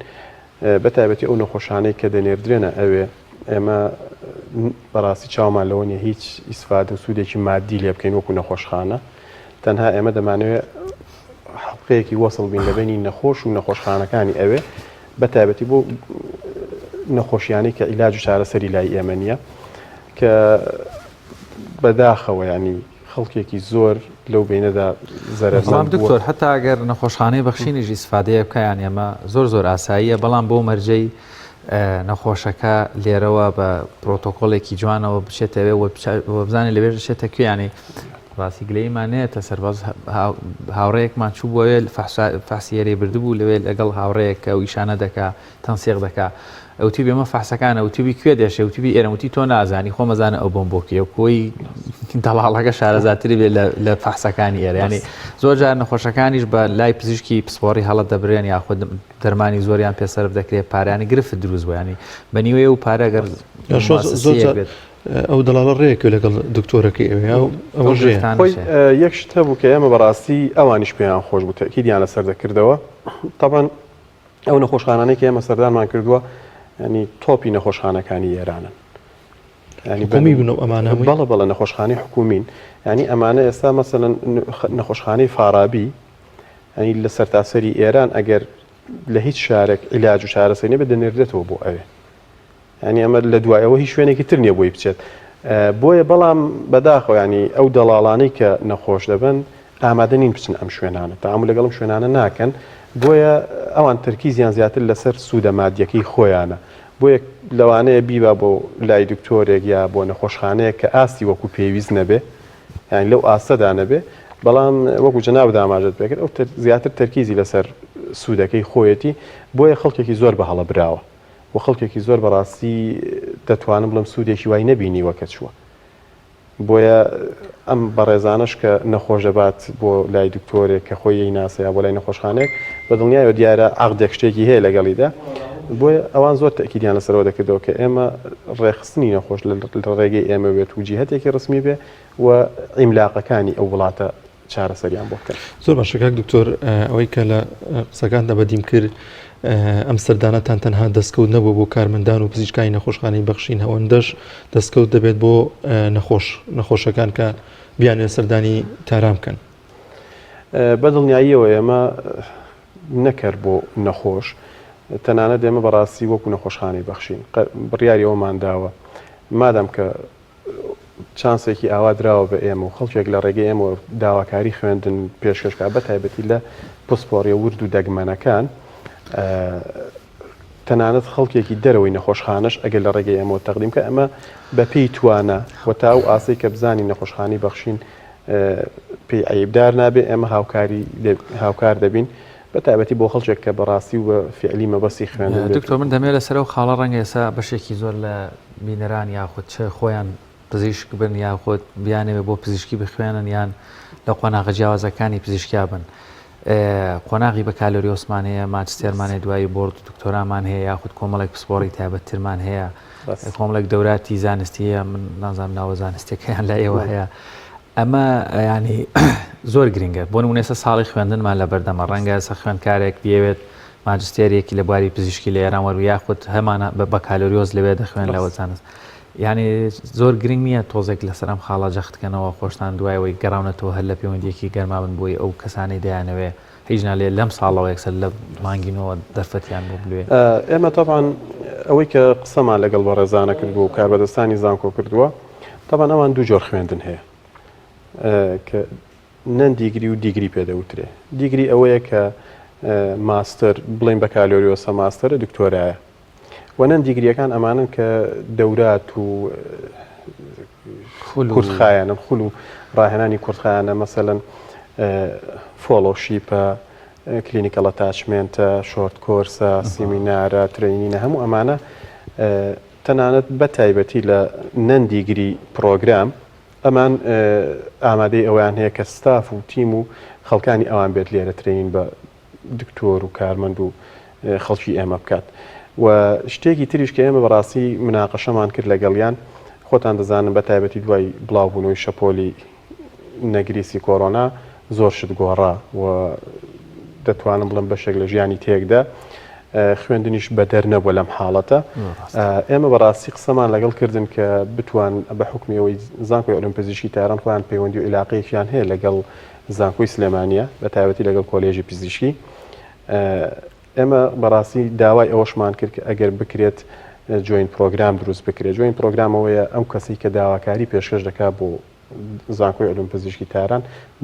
[SPEAKER 5] بە تایبەتی ئەو نەخۆشانەی کە دەنێردرێنە ئەوێ ئێمە بەڕاستی چاومان لەوە نیە هیچ ئیسفادە و سوودێکی مادی لێ بکەین وەکو نەخۆشخانە تەنها ئێمە دەمانوێت حەڵقەیەکی وەسڵ بین لەبینی نەخۆش و نەخۆشخانەکانی ئەوێ بە تایبەتی بۆ نەخۆشیانەی کە عیلاج و چارەسەری لای ئێمە نییە کە بەداخەوە ینی خەڵکێکی زۆر لەو بینەدا
[SPEAKER 2] بەڵام دکتۆر هەتا ئەگەر نەخۆشخانەی بەخشینیژی سفادەیە بکەیان ئێمە زۆر ئاساییە بەڵام بۆ مەرجەی نەخۆشەکە لێرەوە بە پرۆتۆکۆڵێکی جوانەوە بچێتەوێ بزانێت لەوێ شێتە کوێیانی ڕاستی گلەیمانێتە سەرباز هاوڕەیەکمان چوو بۆیە فاسیێری بردبوو لەوێ لەگەڵ هاوڕەیەکە و ئیشانە دەکا تەنسیق دەکا ئەوتی بێمە فاسەکانە وتیبی کوێ دێشێ وتیبی ئێرەوتی تۆ نازانی خۆ مەزانە ئەو بۆم بۆکیە کۆی دەڵاڵەکە شارەزاتری بێت لە فاسەکانی ئێرە ینی زۆر جار نەخۆشەکانیش بە لای پزیشکی پسپۆڕی هەڵت دەبرێن یاخود دەرمانی زۆریان پێسەر دەکرێت پارانی گرفت دروست بۆ ینی بە نیوەیە و پارەگەر
[SPEAKER 1] زۆر ئەو دەڵاڵە ڕێیەکە لەگەڵ دکتۆرەکەی ئەوە
[SPEAKER 5] یەک شت هەبوو کە ئێمە بەڕاستی ئەوانیش پێیان خۆش بوو تەکیدیان لەسەر دەکردەوە طبعاً ئەو نەخۆشخانانەی کە ئێمە سەردانمان کردووە ینی تۆپی نەخۆشخانەکانی ئێرانن بەڵە نەخۆشخانەی حکومین ینی ئەمانە ئێستا مەسەلەن نەخۆشخانەی فارابی ینی لە سەرتاسەری ئێران ئەگەر لە هیچ شارێک عیلاج و چارەسەری بە دەنێردێتەوە بۆ ئەوێ ینی ئەمە لە دوایەوە هیچ شوێنێکی تر نییە بۆی بچێت بۆیە بەڵام بەداخەوە ینی ئەو دەڵاڵانەی کە نەخۆش دەبن ئامادە نین بچن ئەم شوێنانە تا ئەمو لەگەڵم شوێنانە ناکەن بۆیە ئەوان تەرکیزیان زیاتر لەسەر سوودە مادیەکەی خۆیانە بۆیە لەوانەیە بیبا بۆ لای دکتۆرێک یا بۆ نەخۆشخانەیە کە ئاستی وەکو پێویست نەبێ یانی لەو ئاستەدا نەبێ بەڵام وەکو جەناب داماژت بێکرد ئەو زیاتر تەرکیزی لەسەر سوودەکەی خۆیەتی بۆیە خەڵکێکی زۆر بە هەڵە براوە و خەڵکێکی زۆر بەڕاستی دەتوانم بڵم سوودێکی وای نەبینی وەکە چووە بۆیە ئەم بەڕێزانش کە نەخۆشەبات بۆ لای دکتۆرێک کە خۆی ناسەیە بۆ لای نەخۆشخانێک بە دڵنیایە دیارە عەقدێک شتێکی هەیە لەگەڵیدا بۆیە ئەوان زۆر تەکیدیان لەسەرەوە دەکردەوە کە ئێمە ڕێخستنی نەخۆش لە ڕێگەی ئێمە بێت و جیهەتێکی ڕسمی بێ و ئیملاقەکانی ئەو وڵاتە چارەسەریان بۆ بکەن.
[SPEAKER 1] زۆر باشە کاک دکتۆر ئەوەی کە لە قسەکاندا بەدیم کرد ئەم سەردانەتان تەنها دەستکەوت نەبوو بۆ کارمەندان و پزیشکانی نەخۆشخانەی بەخشین هەوەندەش دەستکەوت دەبێت بۆ نەخۆشەکان کە بیانوێت سەردانی تارام بکەن.
[SPEAKER 5] بەدڵنیاییەوە ئێمە نەکرد بۆ نەخۆش تەنانەت ئێمە بەڕاستی وەکو نەخۆشخانەی بەخشین بڕیاری ئەومان داوە مادام کە چانسێکی ئاوا دراوە بە ئێمە و خەڵکێک لە ڕێگەی ئێمە داواکاری خوێندن پێشکەشکا بە تایبەتی لە پسپۆڕی ورد و دەگمەنەکان تەنانەت خەڵکێکی دەرەوەی نەخۆشخانەش ئەگەر لە ڕێگەی ئێمە تەقدیم کە ئەمە بەپێی توانە و تا ئەو ئاسەی کە بزانی نەخۆشخانەی بەخشین پێی عیبدار نابێ ئێمە هاوکار دەبین بە تایبەتی بۆ خەڵکێک کە بەڕاستی و بە فعلی مەبەستی خوێندن.
[SPEAKER 2] دکتۆر من دەمێت لەسەر و خاڵە ڕەنگە ئێستا بەشێکی زۆر لە بینەران یاخود چه خۆیان پزیشک بن یاخود بیانەوێ بۆ پزیشکی بخوێنن یان لە قۆناغە جیاوازەکانی پزیشکیا بن. قۆناغی بە کالۆریۆسمان هەیە ماچستێرمانێ دوایی بۆرد دکتۆرامان هەیە یاخود کۆمەڵێک پسپۆڕی تایبەتترمان هەیە کۆمەڵێک دەوراتی زانستی هەیە من نازانم ناوە زانستیەکەیان لە ئێوە هەیە ئەمە ینی زۆر گرنگە بۆ نمونە ئێستا ساڵی خوێندنمان لە بەردەمە ڕەنگە ئێستا خوێندکارێک بێوێت ماجستێرێکی لە بواری پزیشکی لە ئێران وەرو یاخود هەمانە بە کالۆریۆز لەوێ دەخوێن لەوە زانست یعنی زۆر گرنگ نییە تۆزێک لەسەر ئەم خاڵە جەختکەنەوە خۆشتان دوایەوەی گەڕاونەتەوە هەر لە پەیوەندیەکی گەرمابن بۆی ئەو کەسانی دەیانەوێ هیچ نالێ لەم ساڵەوە یەکسەر لە مانگینەوە دەرفەتیان بۆ بلوێ.
[SPEAKER 5] ئێمە تاپان ئەوەی کە قسەمان لەگەڵ بە ڕێزانە کردبوو و کاربەدەستانی زانکۆ کردووە تاپان ئەوان دوو جۆر خوێندن هەیە کە نەن دیگری و دیگری پێدەوترێ دیگری ئەوەیە کە ماستەر بڵین بە کالۆریۆسە ماستەرە دکتۆرایە و نەن دیگریەکان ئەمانن کە دەورات و کورتخایانە خول و ڕاهێنانی کورتخایانە مەسەلەن فۆلۆشیپە کلینیکەڵ ئەتاچمنتە شۆرت کۆرسە سیمینارە ترینینە هەموو ئەمانە تەنانەت بە تایبەتی لە نەن دیگری پرۆگرام ئەمان ئامادەی ئەویان هەیە کە ستاف و تیم و خەڵکانی ئەوان بێت لێرە ترین بە دکتۆر و کارمەند و خەڵکی ئێمە بکات و شتێکی تریش کە ئێمە بەڕاستی مناقەشەمان کرد لەگەڵیان خۆتان دەزانن بە تایبەتی دوای بڵاوبوونەوەی شەپۆلی نەگریسی کۆڕۆنا زۆر شت گۆڕا و دەتوانم بڵم بەشێک لە ژیانی تێکدا خوێندنیش بەدەر نەبووە لەم حاڵەتە ئێمە بەڕاستی قسەمان لەگەڵ کردن کە بتوان بە حکمیەوەی زانکۆی ئۆلۆمپیزیشکی تاران خۆیان پەیوەندی و عیلاقەیەکیان هەیە لەگەڵ زانکۆی سلێمانیە بە تایبەتی لەگەڵ کۆلێژی پزیشکی ئێمە بەڕاستی داوای ئەوەشمان کرد کە ئەگەر بکرێت جوین پرۆگرام دروست بکرێت. جوین پرۆگرامەوەیە ئەو کەسی کە داواکاری پێشکەش دەکات بۆ زانکۆی علوم پزیشکی تاران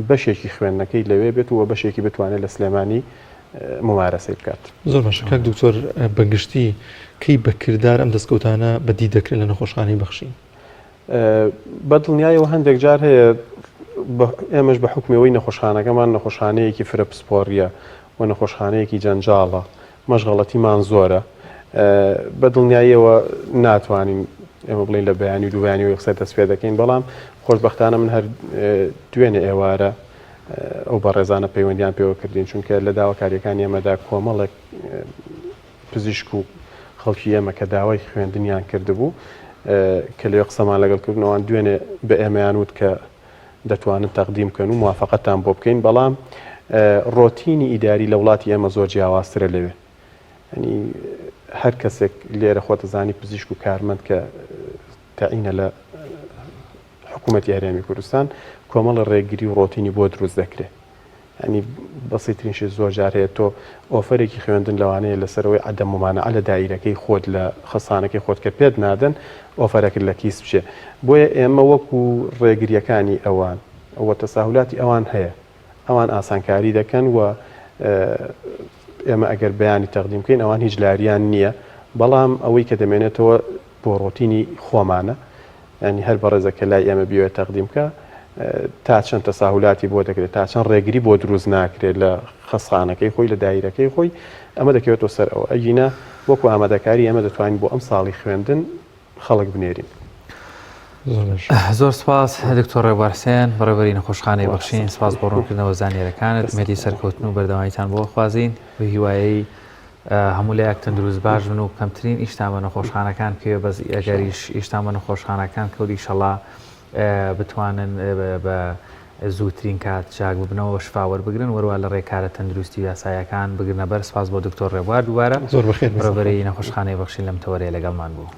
[SPEAKER 5] بەشێکی خوێندنەکەی لەوێ بێت و بەشێکی بتوانێت لە سلێمانی ممارەسەی بکات.
[SPEAKER 1] زۆر باشە کاک دکتۆر بەگشتی کەی بەکردار ئەم دەستکەوتانە بەدی دەکرێت لە نەخۆشخانەی بەخشین؟
[SPEAKER 5] بەدڵنیایەوە هەندێک جار هەیە ئێمەش بە حکمەوەی نەخۆشخانەکەمان نەخۆشخانەیەکی فرە پسپۆریە و نەخۆشخانەیەکی جەنجاڵە مەشغەڵەتیمان زۆرە بەدڵنیاییەوە ناتوانین ئێمە بڵین لە بەیانی و دووبیانی و قسە دەست پێ دەکەین بەڵام خۆشبەختانە من هەر دوێنێ ئێوارە ئەو بەڕێزانە پەیوەندیان پێوە کردین چونکە لە داواکاریەکانی ئێمەدا کۆمەڵێک پزیشک و خەڵکی ئێمە کە داوای خوێندنیان کردبوو کە لێ قسەمان لەگەڵ کردنەوەیان دوێنێ بە ئێمەیان وت کە دەتوانن تەقدیم بکەن و موافقەتان بۆ بکەین بەڵام ڕۆتینی ئیداری لە وڵاتی ئێمە زۆر جیاوازترە لەوێ ینی هەر کەسێک لێرە خۆتەزانی پزیشک و کارمەند کە تەعینە لە حکوومەتی هەرێمی کوردستان کۆمەڵە ڕێگری و ڕۆتینی بۆ دروست دەکرێت ینی بەسیترینشی زۆر جار هەیە تۆ ئۆفەرێکی خوێندن لەوانەیە لەسەرەوەی عەدەم لە دایرەکەی خۆت لە خەسانەکەی خۆت کە پێت نادەن ئۆفەرەکرد لە کیس بچێ بۆیە ئێمە وەکو ڕێگریەکانی ئەوان ئەوە تەساهولاتی ئەوان هەیە ئەوان ئاسانکاری دەکەن و ئێمە ئەگەر بەیانی تەقدیم بکەین ئەوان هیچ لاریان نییە بەڵام ئەوەی کە دەمێنێتەوە بۆ ڕۆتینی خۆمانە ینی هەر بەڕێزەکە لای ئێمە بیوێت تەقدیم بکە تا چەند تەساهولاتی بۆ دەکرێت تا چەند ڕێگری بۆ دروست ناکرێت لە خەسخانەکەی خۆی لە دایرەکەی خۆی ئەمە دەکەوێتەوە سەر ئەوە ئەگینە وەکو ئامادەکاری ئەمە دەتوانین بۆ ئەم ساڵی خوێندن خەڵک بنێرین.
[SPEAKER 2] زۆر سپاس دکتۆر ڕێبوارسێن بەڕێوەبەری نەخۆشخانەی بەخشین سپاس بۆ ڕوونکردنەوە زانیاریەکانت مێدی سەرکەوتن و بەردەواییتان بۆ خوازین و هیوایەی هەموو لایەک تەندروست باش بن و کەمترین ئیشتان بە نەخۆشخانەکان پێوە بەس ئەگەریش ئیشتان بە نەخۆشخانەکان کەوتی شەڵا بتوانن بە زووترین کات چاک ببنەوە شفاوەر بگرن وەروە لە ڕێکارە تەندروستی و یاساییەکان بگرنە بەر سپاس بۆ دکتۆر ڕێبوار دووبارە
[SPEAKER 1] زۆر بەخێر
[SPEAKER 2] بەڕێوەبەری نەخۆشخانەی بەخشین لەم تەوەرەیە لەگەڵمان بوو.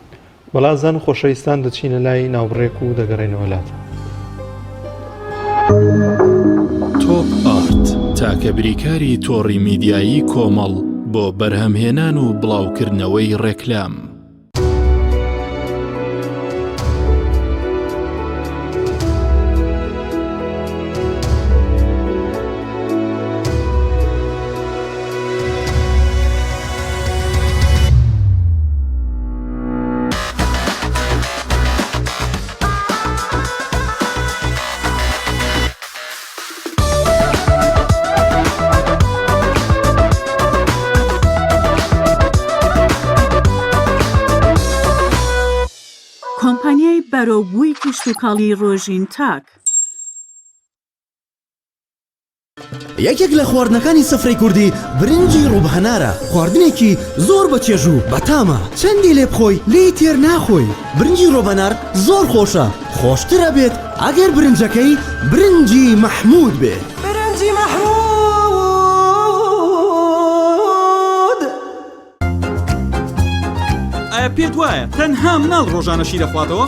[SPEAKER 1] بەڵازان خۆشەویستان دەچینە لای ناوبڕێک و دەگەڕێنەوە لاتە.
[SPEAKER 6] تۆپ ئارت تاکە بریکاری تۆڕی میدیایی کۆمەڵ بۆ بەرهەمهێنان و بڵاوکردنەوەی ڕێکلام.
[SPEAKER 7] کۆمپانیای بەرەوبووی کشتتوکاڵی ڕۆژین تاک
[SPEAKER 8] یەکێک لە خواردنەکانی سفرەی کوردی برنجی ڕووبهەنارە خواردنێکی زۆر بەچێژوو بەتامە چەندی لێ بخۆی لی تێر ناخۆی برنجی ڕۆبهەنار زۆر خۆشە خۆشترە بێت ئەگەر برنجەکەی برنجی مەحموود بێت برنجی مەحموود
[SPEAKER 9] ئایا پێت وایە تەنها مناڵ ڕۆژانە شیرە خواتەوە؟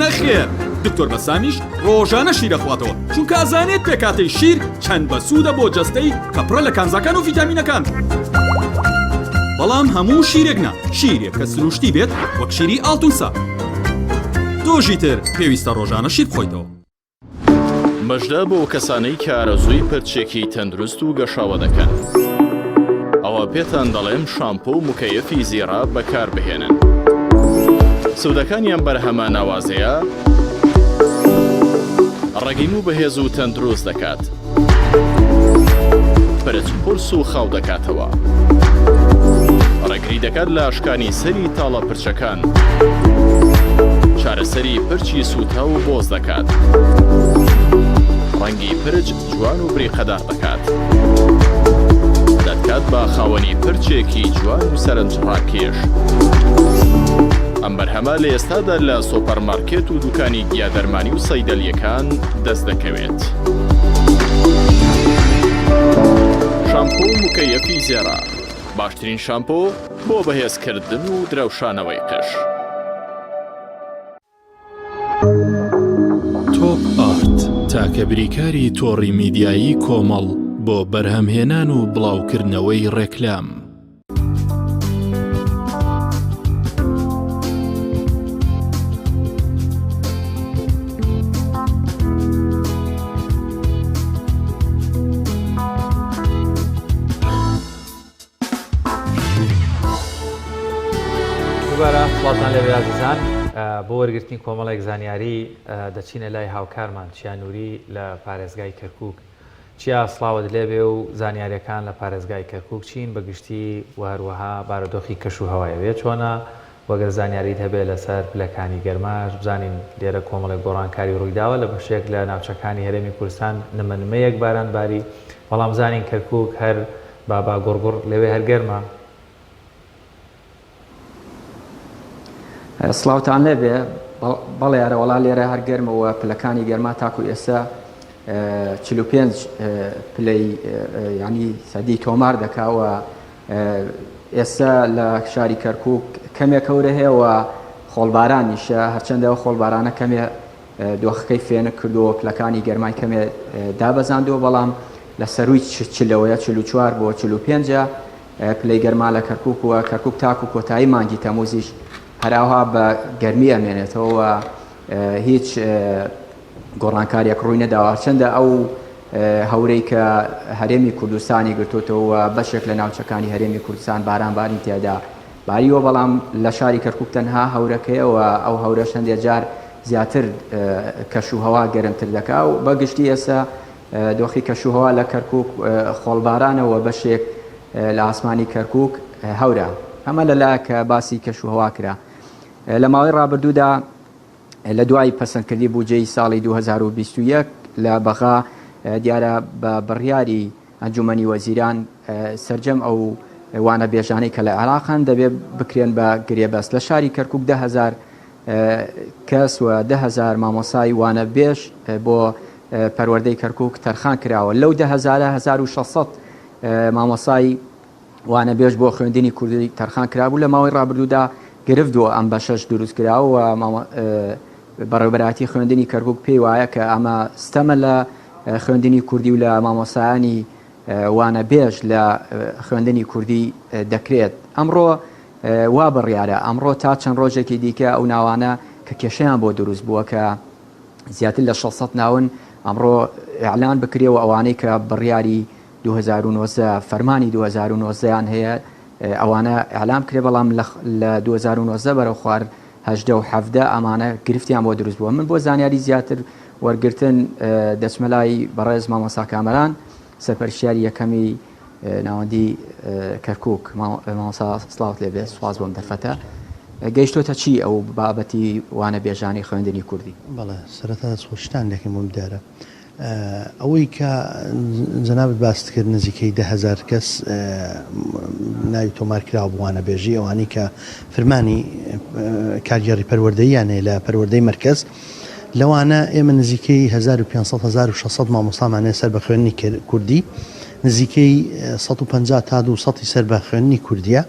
[SPEAKER 9] نەخێر دکتۆر بەسامیش ڕۆژانە شیرە خواتەوە چونکە ئازانێت پێکاتەی شیر چەند بەسوودە بۆ جەستەی کە پڕە لە کانزاکان و ڤیتامینەکان بەڵام هەموو شیرێک نا شیرێک کە سروشتی بێت وەک شیری ئاڵتونسا تۆژی تر پێویستە ڕۆژانە شیر بخۆیتەوە.
[SPEAKER 6] مەژدە بۆ کەسانەی کە ئارەزووی پرچێکی تەندروست و گەشاوە دەکەن. ئەوە پێتان دەڵێم شامپۆ و مکەیەفی زیێرا بەکاربهێنن. سوودەکانیان بەرهەمە ناوازەیە ڕەگیم و بەهێز و تەندروست دەکات. پرچ پرس و خاو دەکاتەوە. ڕێگری دەکات لە ئاشکانی سەری تاڵە پرچەکان. چارەسەری پرچی سووتا و بۆز دەکات. ڕەنگی پرچ جوان و بریقەدار دەکات. دەکات بە خاوەنی پرچێکی جوان و سەرنجڕاکێش. ئەم بەرهەمە لە ئێستادا لە سۆپەرمارکێت و دوکانی گیادەرمانی و سەیدەلیەکان دەست دەکەوێت. شامپۆ و مکەیەفی زێرا باشترین شامپۆ بۆ بەهێزکردن و درەوشانەوەی قش. تۆپ ئارت تاکە بریکاری تۆڕی میدیایی کۆمەڵ بۆ بەرهەمهێنان و بڵاوکردنەوەی ڕێکلام.
[SPEAKER 2] ساڵتان لەبێ عزیزان بۆ وەرگرتنی کۆمەڵێک زانیاری دەچینە لای هاوکارمان چیانووری لە پارێزگای کەرکووک. چیا سڵاوت لێبێ و زانیاریەکان لە پارێزگای کەرکووک چین بەگشتی و هەروەها بارودۆخی کەش و هەوایەوێ چۆنە وەگەر زانیاریت هەبێت لەسەر پلەکانی گەرماش بزانین لێرە کۆمەڵێک گۆڕانکاری ڕوویداوە لە بەشێک لە ناوچەکانی هەرێمی کوردستان نمەنمەیەک بارانباری بەڵام زانین کەرکووک هەر بابا گۆڕگۆڕ لەوێ هەرگەرمە.
[SPEAKER 10] سڵاوتان لێبێ بەڵێ یارەوەڵا لێرە هەرگەرمەوە پلەکانی گەرما تاکو ئێستا 45 پلەی ینی سەدی تۆمار دەکاوە ئێستا لە شاری کەرکووک کەمێک کەورە هەیە و خۆڵبارانیشە هەرچەندەوە خۆڵبارانە کەمێ دۆخەکەی فێنە کردووە پلەکانی گەرمای کەمێ دابەزاندەوە بەڵام لە سەروی چلەوەیە 44 بۆ 45 پلەی گەرما لە کەرکووک وە کەرکووک تاکو کۆتایی مانگی تەموزیش هەراوها بە گەرمی ئەمێنێتەوە هیچ گۆڕانکاریەک ڕووی نەداوە چەندە ئەو هەورەی کە هەرێمی کوردستانی گرتوتەوە بەشێک لە ناوچەکانی هەرێمی کوردستان بارانباری تێدا باریوە بەڵام لە شاری کەرکووک تەنها هەورەکەیەوە ئەو هەورە شەندێک جار زیاتر کەشوهەوا گەرمتر دەکا و بەگشتی ئێستا دۆخی کەشوهەوا لە کەرکووک خۆڵبارانەوە بەشێک لە ئاسمانی کەرکووک هەورە ئەمە لەلایە کە باسی کەشوهەوا کرا لە ماوەی ڕابردوودا لە دوای پەسەندکردی بودجەی ساڵی 2021 لە بەغا دیارە بە بڕیاری ئەنجومەنی وەزیران سەرجەم ئەو وانە بێژانەی کە لە عێراقان دەبێت بکرێن بە گرێبەست لە شاری کەرکووک 10,000 کەس و 10,000 مامۆسای وانە بێژ بۆ پەروەردەی کەرکووک تەرخان کراوە لەو 1600 مامۆسای وانە بێژ بۆ خوێندنی کوردی تەرخان کرابوو لە ماوەی ڕابردوودا گرفتووە ئەم بەشەش دروست کراوە بەڕێوەبەراتی خوێندنی کەرکووک پێی وایە کە ئەمە ستەمە لە خوێندنی کوردی و لە مامۆسایانی وانە بێژ لە خوێندنی کوردی دەکرێت ئەمڕۆ وا بڕیارە ئەمڕۆ تا چەند ڕۆژێکی دیکە ئەو ناوانە کە کێشەیان بۆ دروست بووە کە زیاتر لە 600 ناون ئەمڕۆ ئیعلان بکرێەوە ئەوانەی کە بڕیاری 2019 فەرمانی 2019یان هەیە ئەوانە ئەعلام کرێ بەڵام لە 2019 بەرەو خوار 18 و 17 ئەمانە گرفتیان بۆ دروست بووە من بۆ زانیاری زیاتر وەرگرتن دەچمەلای بەڕێز مامۆستا کامەران سەرپەرشتیاری یەکەمی ناوەندی کەرکووک مامۆستا سڵاوت لێبێ سواز بۆم دەرفەتە گەیشتۆتە چی ئەو بابەتی وانە بێژانی خوێندنی کوردی
[SPEAKER 11] بەڵێ سەرەتا سۆشتان لەکەم بۆم دیارە ئەوەی کە جەنابەت باست کرد نزیکەی 10,000 کەس ناوی تۆمار کراوە بوانە بێژی ئەوانی کە فرمانی کارگەڕی پەروەردەییانەیە لە پەروەردەی مەرکەز لەوانە ئێمە نزیکەی 1500-1600 مامۆستامانەیە سەر بە خوێندنی کوردی نزیکەی 150 تا 200 سەر بە خوێندنی کوردیە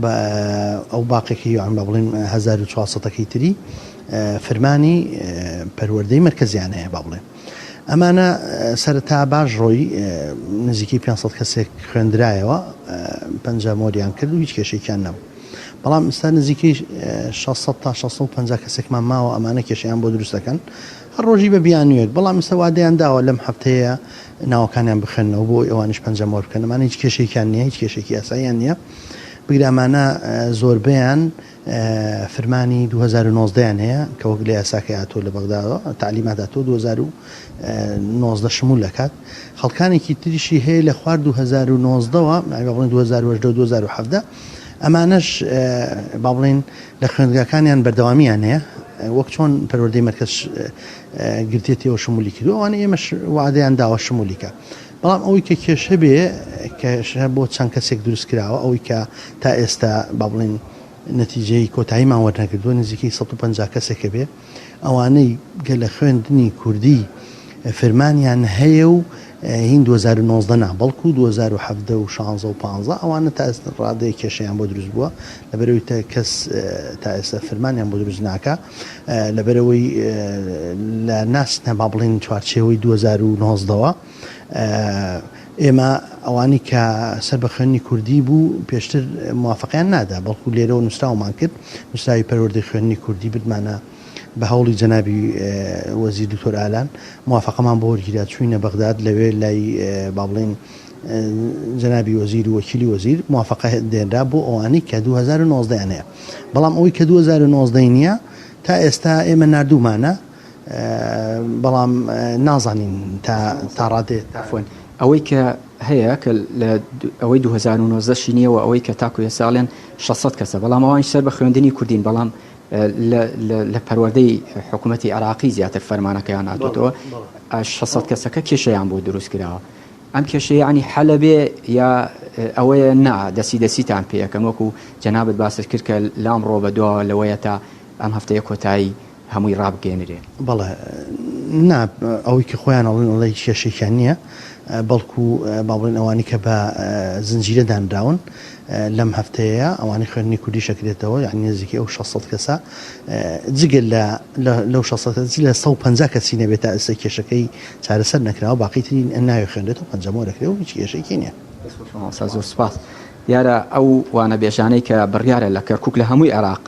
[SPEAKER 11] بە ئەو باقێکی یان بە بڵین 1400ەکەی تری فرمانی پەروەردەی مەرکەزیانەیە با بڵێن ئەمانە سەرەتا باش ڕۆی نزیکی 500 کەسێک خوێندرایەوە 50 مۆریان کرد و هیچ کێشێکیان نەبوو بەڵام ئێستا نزیکەی 600 تا 650 کەسێکمان ماوە ئەمانە کێشەیان بۆ دروستەکەن هەر ڕۆژی بە بیانوێک بەڵام ئێستا وادەیان داوە لەم هەفتەیە ناوەکانیان بخێنەوە بۆ ئەوانش 50 مۆر بکەن ئەمانە هیچ کێشێکیان نییە هیچ کێشێکی یاساییان نییە بگرامانە زۆربیان فرمانی 2019یان هەیە کە وەک لە یاساکە هاتۆ لە بەغداوە تعلیمات هاتۆ 2019 شمول دەکات خەڵکانێکی تریشی هەیە لە خوار 2019ەوە بڵێن 2017 ئەمانەش با بڵێن لە خوێندگاکانیان بەردەوامیان هەیە وەک چۆن پەروەردەی مەرکەز گرتێتەوە شمولی کردو ئەوانە ئێمەش وعدەیان داوە شمولیکە بەڵام ئەوەی کە کێشە بێ کێشە بۆ چەند کەسێک دروست کراوە ئەوەی کە تا ئێستا با بڵێن نەتیجەی کۆتاییمان وەرنەگردووە نزیکەی 150 کەسێکە بێ ئەوانەی گە لە خوێندنی کوردی فرمانیان هەیە و هین 2019 نا بەڵکو 2017 و 16 و 15 ئەوانە تا ئێستا ڕادەیە کێشەیان بۆ دروست بووە لەبەرەوەی تا کەس تا ئێستا فرمانیان بۆ دروست ناکە لەبەرەوەی لە ناستە با بڵێن چوارچێوەی 2019ەوە ئێمە ئەوانی کە سەر بە خوێندنی کوردی بوو پێشتر موافقیان نادا بەڵکو لێرەوە نووسراومان کرد نووسراوی پەروەردەی خوێندنی کوردی بردمانە بە هەوڵی جەنابی وەزیر دکتۆر ئالان موافقەمان بۆ وەرگیرا چووینە بەغداد لەوێ لای با بڵێن جنابی وەزیر و وەکیلی وەزیر موافقە دێنرا بۆ ئەوانەی کە 2019 هەیە بەڵام ئەوەی کە 2019 نییە تا ئێستا ئێمە نردوومانە بەڵام نازانین تا ڕادێت
[SPEAKER 10] ئەوەی کە هەیە کە ئەوەی 2019 نییەوە ئەوەی کە تاکو ساڵێن 600 کەسە بەڵام ئەوان سەر بە خوێندنی کوردین بەڵام لە پەروەردەی حکوومەتی عراقی زیاتر فەرمانەکەیان هاتوتەوە 600 کەسەکە کێشەیان بۆ دروست کراوە ئەم کێشەیە ینی حەلە بێ یا ئەوەیە نا دەسیتان پێەکەم وەکو جەنابەت باست کرد کە لام ڕۆ بە دووە لەوەیە تا ئەم هەفتەیە کۆتایی هەمووی ڕابگەێنرێ
[SPEAKER 11] بەڵێ نا ئەوەی کە خۆیان ئەڵێ کێشێکیان نییە بەڵکو باڵێن ئەوانی کە بە زنجیرە دانراون لەم هەفتەیە ئەوانی خوێنی کوردی شەکرێتەوە یعنی نزیکی ئەو 600 کەسە جگەل لەو 600 لە 150 کەسی نەبێت تا ئێستا کێشەکەی چارەسەر نەکراوە باقیترین ناوی خوێندێتەوە پەنجەمەوە دەکرێت و هیچ کێشێکی نییە
[SPEAKER 10] زۆر سپاس دیارە ئەو وانە بێژانەی کە بڕیارە لە کەرکووک لە هەمووی عێراق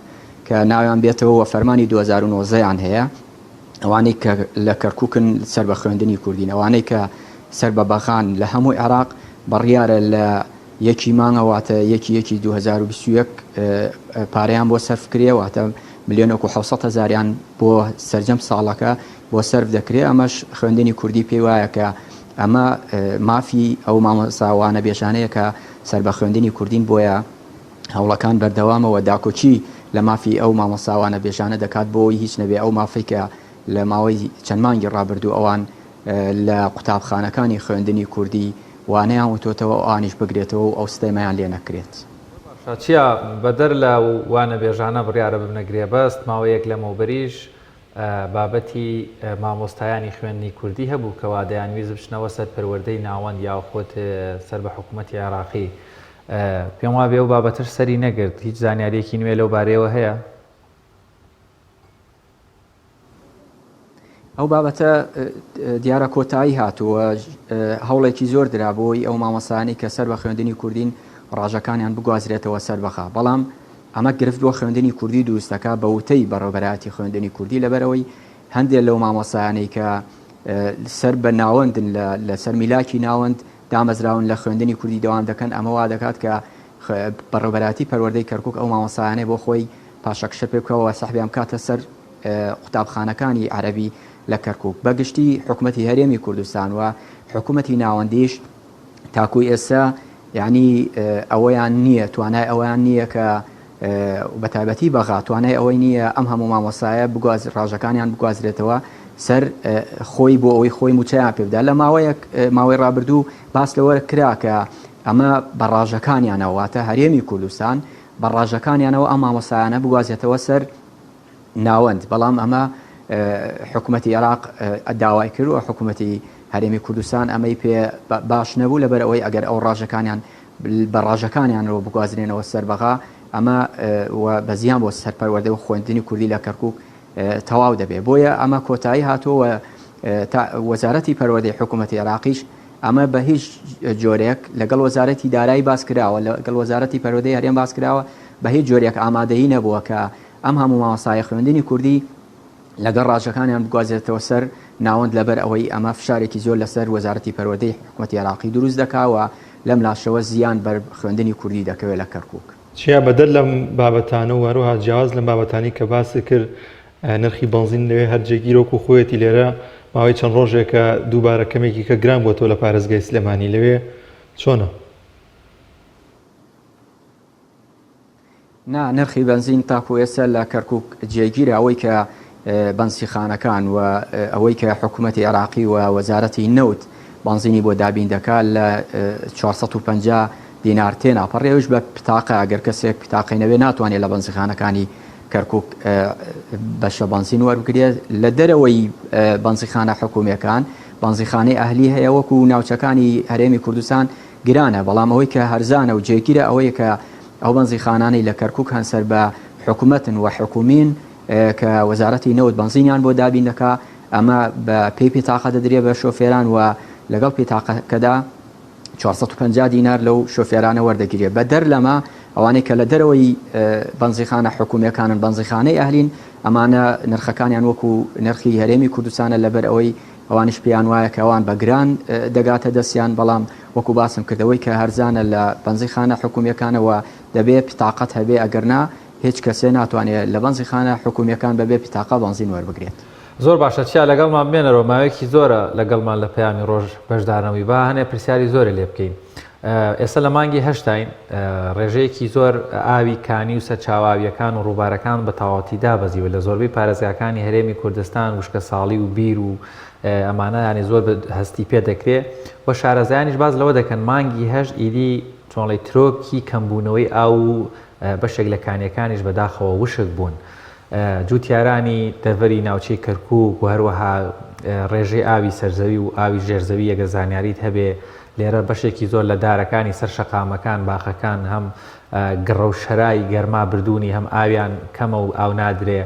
[SPEAKER 10] کە ناویان بێتەوە فەرمانی 2019 هەیە ئەوانەی کە لە کەرکووکن سەر بە خوێندنی کوردین ئەوانەی کە سەر بە بەخان لە هەمووی عێراق بڕیارە لە یەکی مانگەواتە یەکی 2021 پارەیان بۆ سەرف کرێواتە 1,700,000 بۆ سەرجەم ساڵەکە بۆ سەرف دەکرێت ئەمەش خوێندنی کوردی پێی وایە کە ئەمە مافی ئەو مامۆستاوانە بێژانەیە کە سەر بە خوێندنی کوردین بۆیە هەوڵەکان بەردەوامەوە داکۆچی لە مافی ئەو مامۆستاوانە بێژانە دەکات بۆی هیچ نەبێ ئەو مافی کە لە ماوەی چەند مانگی ڕابردوو ئەوان لە قوتابخانەکانی خوێندنی کوردی وانەیان وتۆتەوە ئانیش بگرێتەوە و ئەو ستەیمەیان لێ نەکرێت
[SPEAKER 2] چیە بەدەر لە وانە بێژانە بڕیارە ببنەگرێ بەست ماوەیەک لە مەوبەریش بابەتی مامۆستایانی خوێندنی کوردی هەبوو کەوا دەیانویست بچنەوە سەر پەروەردەی ناوەند یاخۆت سەر بە حکوومەتی عێراقی پێم وا بێ و بابەتش سەری نەگرت هیچ زانیاریەکی نوێ لەو بارەیەوە هەیە
[SPEAKER 10] ئەو بابەتە دیارە کۆتایی هاتووە هەوڵێکی زۆر درابۆی ئەو مامۆستایانی کە سەر بە خوێندنی کوردین ڕاژەکانیان بگوازرێتەوە سەربەخا بەڵام ئەمە گرفتووە خوێندنی کوردی دروستەکە بە وتەی بەڕێوەبەراتی خوێندنی کوردی لەبەرەوەی هەندێک لەو مامۆستایانەی کە سەر بە ناوەندن لەسەر میلاکی ناوەند دامەزراون لە خوێندنی کوردی دەوام دەکەن ئەمە وا دەکات کە بەڕێوەبەراتی پەروەردەی کەرکووک ئەو مامۆستایانەی بۆ خۆی پاشەکشە پێ بکەوە سەحبیان کاتە سەر قوتابخانەکانی عەرەبی لە کەرکووک بەگشتی حکوومەتی هەرێمی کوردستان و حکوومەتی ناوەندیش تاکوی ئێستا یعنی ئەوەیان نییە توانای ئەویان نییە کە بەتایبەتی بەغا توانای ئەوەی نییە ئەم هەموو مامۆستایە ڕاژەکانیان بگوازرێتەوە سەر خۆی بۆ ئەوەی خۆی موچەیان پێبدا لە ماوەی ڕابردوو باس لەوە کرا کە ئەمە بەڕاژەکانیانەوەواتە هەرێمی کوردستان بەڕاژەکانیانەوە ئەم مامۆستایانە بگوازێتەوە سەر ناوەند بەڵام ئەمە حکوومەتی عێراق داوای کرد و حکوومەتی هەرێمی کوردستان ئەمەی پێ باش نەبوو لەبەر ئەوەی ئەگەر ئەو ڕاژەکانیان بە ڕاژەکانیانەوە بگوازرێنەوە سەربەغا ئەمە بەزیان بۆ سەرپەروەردە و خوێندنی کوردی لە کەرکووک تەواو دەبێت بۆیە ئەمە کۆتایی هاتووە وەزارەتی پەروەردەی حکوومەتی عێراقیش ئەمە بە هیچ جۆرێک لەگەڵ وەزارەتی دارایی باس کراوە لەگەڵ وەزارەتی پەروەردەی هەرێم باس کراوە بە هیچ جۆرێک ئامادەیی نەبووە کە ئەم هەموو مامۆستای خوێندنی کوردی لەگەڵ ڕاژەکانیان بگوازێتەوە سەر ناوەند لەبەر ئەوەی ئەمە فشارێکی زۆر لەسەر وەزارەتی پەروەردەی حکوومەتی عێراقی دروست دەکاوە لەم لاشەوە زیان بەر خوێندنی کوردی دەکەوێت لە کەرکووک
[SPEAKER 1] چیا بەدەر لەم بابەتانە و هەروها جیاواز لەم بابەتانی کە باسی کرد نرخی بنزین لەوێ هەرجێگیرۆک و خۆیەتی لێرە ماوەی چەند ڕۆژێکە دووبارە کەمێکی کە گران بۆتەوە لە پارێزگای سلێمانی لەوێ چۆنە؟
[SPEAKER 10] نرخی بنزین تاکو ئێستا لە کەرکووک جێگیرە ئەوەی کە بەنسیخانەکان و ئەوەی کە حکوومەتی عێراقی و وەزارەتی نەوت بنزینی بۆ دابین دەکات لە 450 دینار تێناپەڕێوش بە پتاقە ئەگەر کەسێک پتاقینەوێ ناتوانێت لە بنزیخانەکانی کەرکووک بەشە بنزین وەربگرێت لە دەرەوەی بنزیخانە حکوومیەکان بنزیخانەی ئەهلی هەیە وەکو ناوچەکانی هەرێمی کوردستان گرانە بەڵام ئەوەی کە هەرزانە و جێگیرە ئەوەیە کە ئەو بنزیخانانەی لە کەرکووک هەن سەر بە حکوومەتن و حکوومین کە وەزارەتی نەوت بنزینیان بۆ دابین دەکا ئەمە بە پێی پێتاقە دەدرێت بە شۆفێران و لەگەڵ پێتاقەکەدا 450 دینار لەو شۆفێرانە وەردەگیرێت بە دەر لەمە ئەوانەی کە لە دەرەوەی بنزیخانە حکوومیەکانن بنزیخانەی ئەهلین ئەمانە نرخەکانیان وەکو نرخی هەرێمی کوردستانە لەبەر ئەوەی ئەوانش پێیان وایە کە ئەوان بەگران دەگاتە دەستیان بەڵام وەکو باسم کردەوەی کە هەرزانە لە بەنزیخانە حکومیەکانەوە دەبێت پتاقەت هەبێ ئەگەرنا هیچ کەسێ ناتوانێت لە بەنزیخانە حکومیەکان بەبێ پتاقە بەنزین وەربگرێت.
[SPEAKER 2] زۆر باشە چیا لەگەڵمان بێنەرەوە ماوەیەکی زۆرە لەگەڵمان لە پەیامی ڕۆژ بەشدارنەوەی با هەنێ پرسیاری زۆرە لێ بکەین. ئێستا لە مانگی هەشتین ڕێژەیەکی زۆر ئاوی کانی و سەرچاواویەکان و ڕووبارەکان بە تەواوەتی دابەزیوە لە زۆربەی پارێزگاکانی هەرێمی کوردستان وشکە ساڵی و بیر و ئەمانە ینی زۆر هەستی پێ دەکرێت و شارەزایانیش باز لەوە دەکەن مانگی هەشت ئیدی چۆنڵی ترۆکی کەمبوونەوەی ئاو و بەشێک لە کانیەکانیش بەداخەوە وشک بوون. جوتیارانی دەڤەری ناوچەی کەرکووک و هەروەها ڕێژەی ئاوی سەرزەوی و ئاوی ژێرزەوی ئەگەر زانیاریت هەبێ لێرە بەشێکی زۆر لە دارەکانی سەر شەقامەکان باخەکان هەم گڕە و شەرای گەرما بردوونی هەم ئاویان کەمە و ئاو نادرێ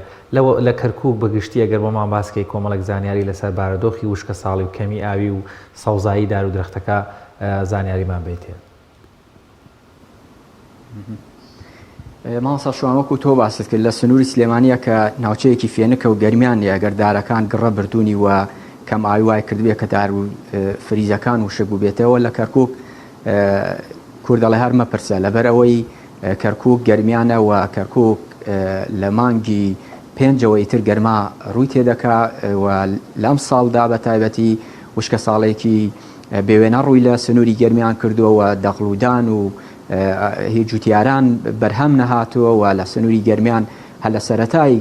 [SPEAKER 2] لە کەرکووک بەگشتی ئەگەر بۆمان باسکەی کۆمەڵک زانیاری لەسەر بارەدۆخی وشکە ساڵی و کەمی ئاوی و سەوزایی دار و درەختەکە زانیاریمان بێتێ.
[SPEAKER 10] ماسا شوانوەکو تۆ باست کرد لە سنووری سلێمانیە کە ناوچەیەکی فێنکە و گەرمیان ئەگەر دارەکان گڕە بردوونی و کەم ئاوی وای کردوێ کە دار و فریزەکان وشک بوو بێتەوە لە کەرکووک کوردەڵێ هەر مەپرسە لەبەر ئەوەی کەرکووک گەرمیانە و کەرکووک لە مانگی پێنجەوەی تر گەرما ڕووی تێدەکا و لەم ساڵدا بە تایبەتی وشکە ساڵێکی بێوێنە ڕووی لە سنووری گەرمیان کردووە دەغڵودان و هیچ جوتیاران بەرهەم نەهاتووە و لە سنووری گەرمیان هەل لە سەرەتای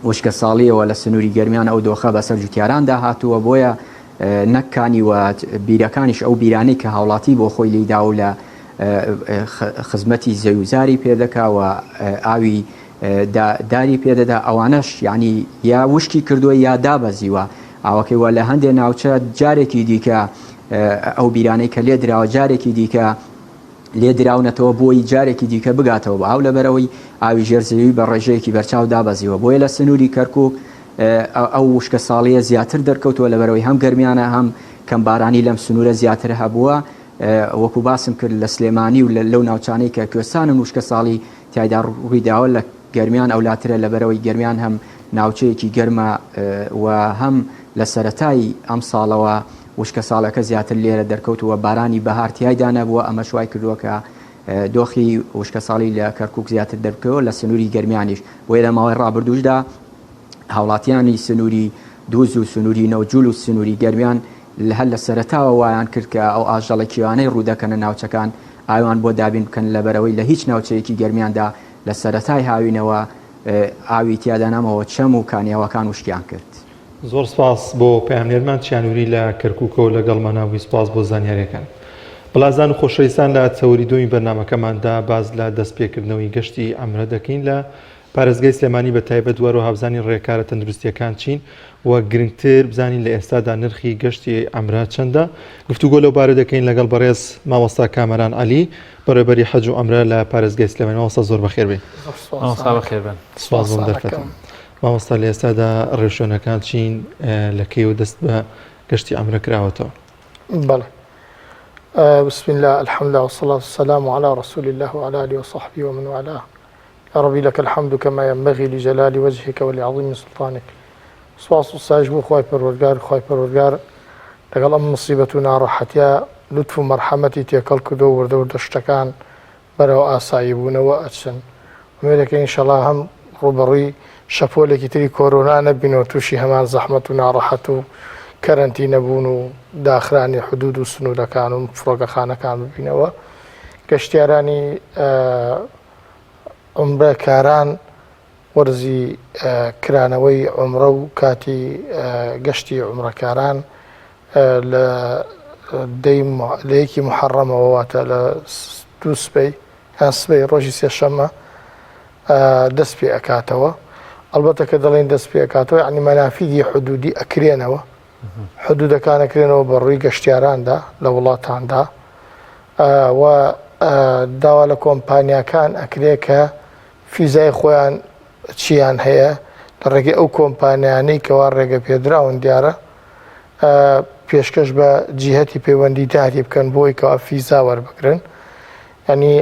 [SPEAKER 10] وشکە ساڵیەوە لە سنووری گەرمیان ئەو دۆخە بەسەر جوتیاراندا هاتووە بۆیە نەکانی و بیرەکانیش ئەو بیرانەی کە هاوڵاتی بۆ خۆی لێدا و لە خزمەتی زەویزاری پێدەکاوە ئاوی داری پێدەدا ئەوانەش یعنی یا وشکی کردووە یا دابەزیوە ئاوەکەیوە لە هەندێک ناوچە جارێکی دیکە ئەو بیرانەی کە لێ دراوە جارێکی دیکە لێ دراونەتەوە بۆی جارێکی دیکە بگاتەوە بە ئاو لەبەرەوەی ئاوی ژێرزەوی بە ڕێژەیەکی بەرچاو دابەزیوە بۆیە لە سنووری کەرکووک ئەو وشکە ساڵیە زیاتر دەرکەوتووە لەبەرەوەی هەم گەرمیانە هەم کەم بارانی لەم سنوورە زیاتر هەبووە وەکو باسم کرد لە سلێمانی و لەو ناوچانەی کە کوێستانن وشکە ساڵی تایدا ڕوویداوە لە گەرمیان ئەولاترە لەبەرەوەی گەرمیان هەم ناوچەیەکی گەرمە و هەم لە سەرەتای ئەم ساڵەوە وشکە ساڵەکە زیاتر لێرە دەرکەوتووە بارانی بەهار تیایدا نەبووە ئەمە شوای کردووە کە دۆخی وشکە ساڵی لە کەرکووک زیاتر دەرکەوە لە سنووری گەرمیانیش بۆیە لە ماوەی ڕابردووشدا هاوڵاتیانی سنووری دووز و سنووری نەوجول و سنووری گەرمیان هەر لە سەرەتاوە وایان کرد کە ئەو ئاژەڵە کیوانەی ڕوودەکەنە ناوچەکان ئاوان بۆ دابین بکەن لەبەرەوەی لە هیچ ناوچەیەکی گەرمیاندا لە سەرەتای هاوینەوە ئاوی تیادا نامەوە چەم و کانیاوەکان وشکیان کرد.
[SPEAKER 1] زۆر سپاس بۆ پەیامنێرمان چیانوری لە کەرکووکەوە لەگەڵماناوی سپاس بۆ زانیاریەکان. بەڵازان و خۆشەویستان لە چەوری دومی بەرنامەکەماندا باز لە دەستپێکردنەوەی گەشتی ئەمرە دەکەین لە پارێزگای سلێمانی بە تایبەت وەرە و هاوزانی ڕێکارە تەندروستیەکان چین و گرنگتر بزانین لە ئێستادا نرخی گەشتی ئەمرە چەندە. گفتوگۆ لەو بارە دەکەین لەگەڵ بەڕێز مامۆستا کامەران عەلی بەڕێبەری حەج و ئەمرە لە پارێزگای سلێمانی. مامۆستا زۆر بەخێر بێ. سپاس بۆم دەرکەتم. مامۆستا لە ئێستادا ڕێشۆنەکان چین لە کەیەوە دەست بە گەشتی ئەمرە کراوەتەوە؟
[SPEAKER 12] بەڵێ. بسم الله الحمد لله والصلاة والسلام على رسول الله وعلى آله وصحبه ومن والاه. يا ربي لك الحمد كما ينبغي لجلال وجهك ولعظيم سلطانك. سواس الساجب خواي پروردگار لقل أم مصيبتنا راحتيا لطف مرحمتي تيكل كدو وردور دشتكان برو آسايبون وأتسن ومالك إن شاء الله هم روبري شفولك تري كورونا نبينو توشي همان زحمتنا راحتو كارنتي نبونو داخراني حدود السنود كانوا مفرق خانة كانوا بينوا كشتيراني عمره کاران ورزی کرانەوەی عمرە و کاتی گەشتی عمرەکاران لە یەکی محەڕەمەوە واتە لە دوو سبەی یان سبەی ڕۆژی سێشەممە دەست پێ ئەکاتەوە. ئەلبەتە کە دەڵێن دەست پێ ئەکاتەوە یعنی مەنافیدی حدودی ئەکرێنەوە، حدودەکان ئەکرێنەوە بە ڕووی گەشتیاراندا لە وڵاتاندا و داوا لە کۆمپانیاکان ئەکرێ کە فیزای خۆیان چیان هەیە لە ڕێگەی ئەو کۆمپانیانەی کەوا ڕێگە پێدراون دیارە پێشکەش بە جیهەتی پەیوەندیداری بکەن بۆی کەوا فیزا وەربگرن. ینی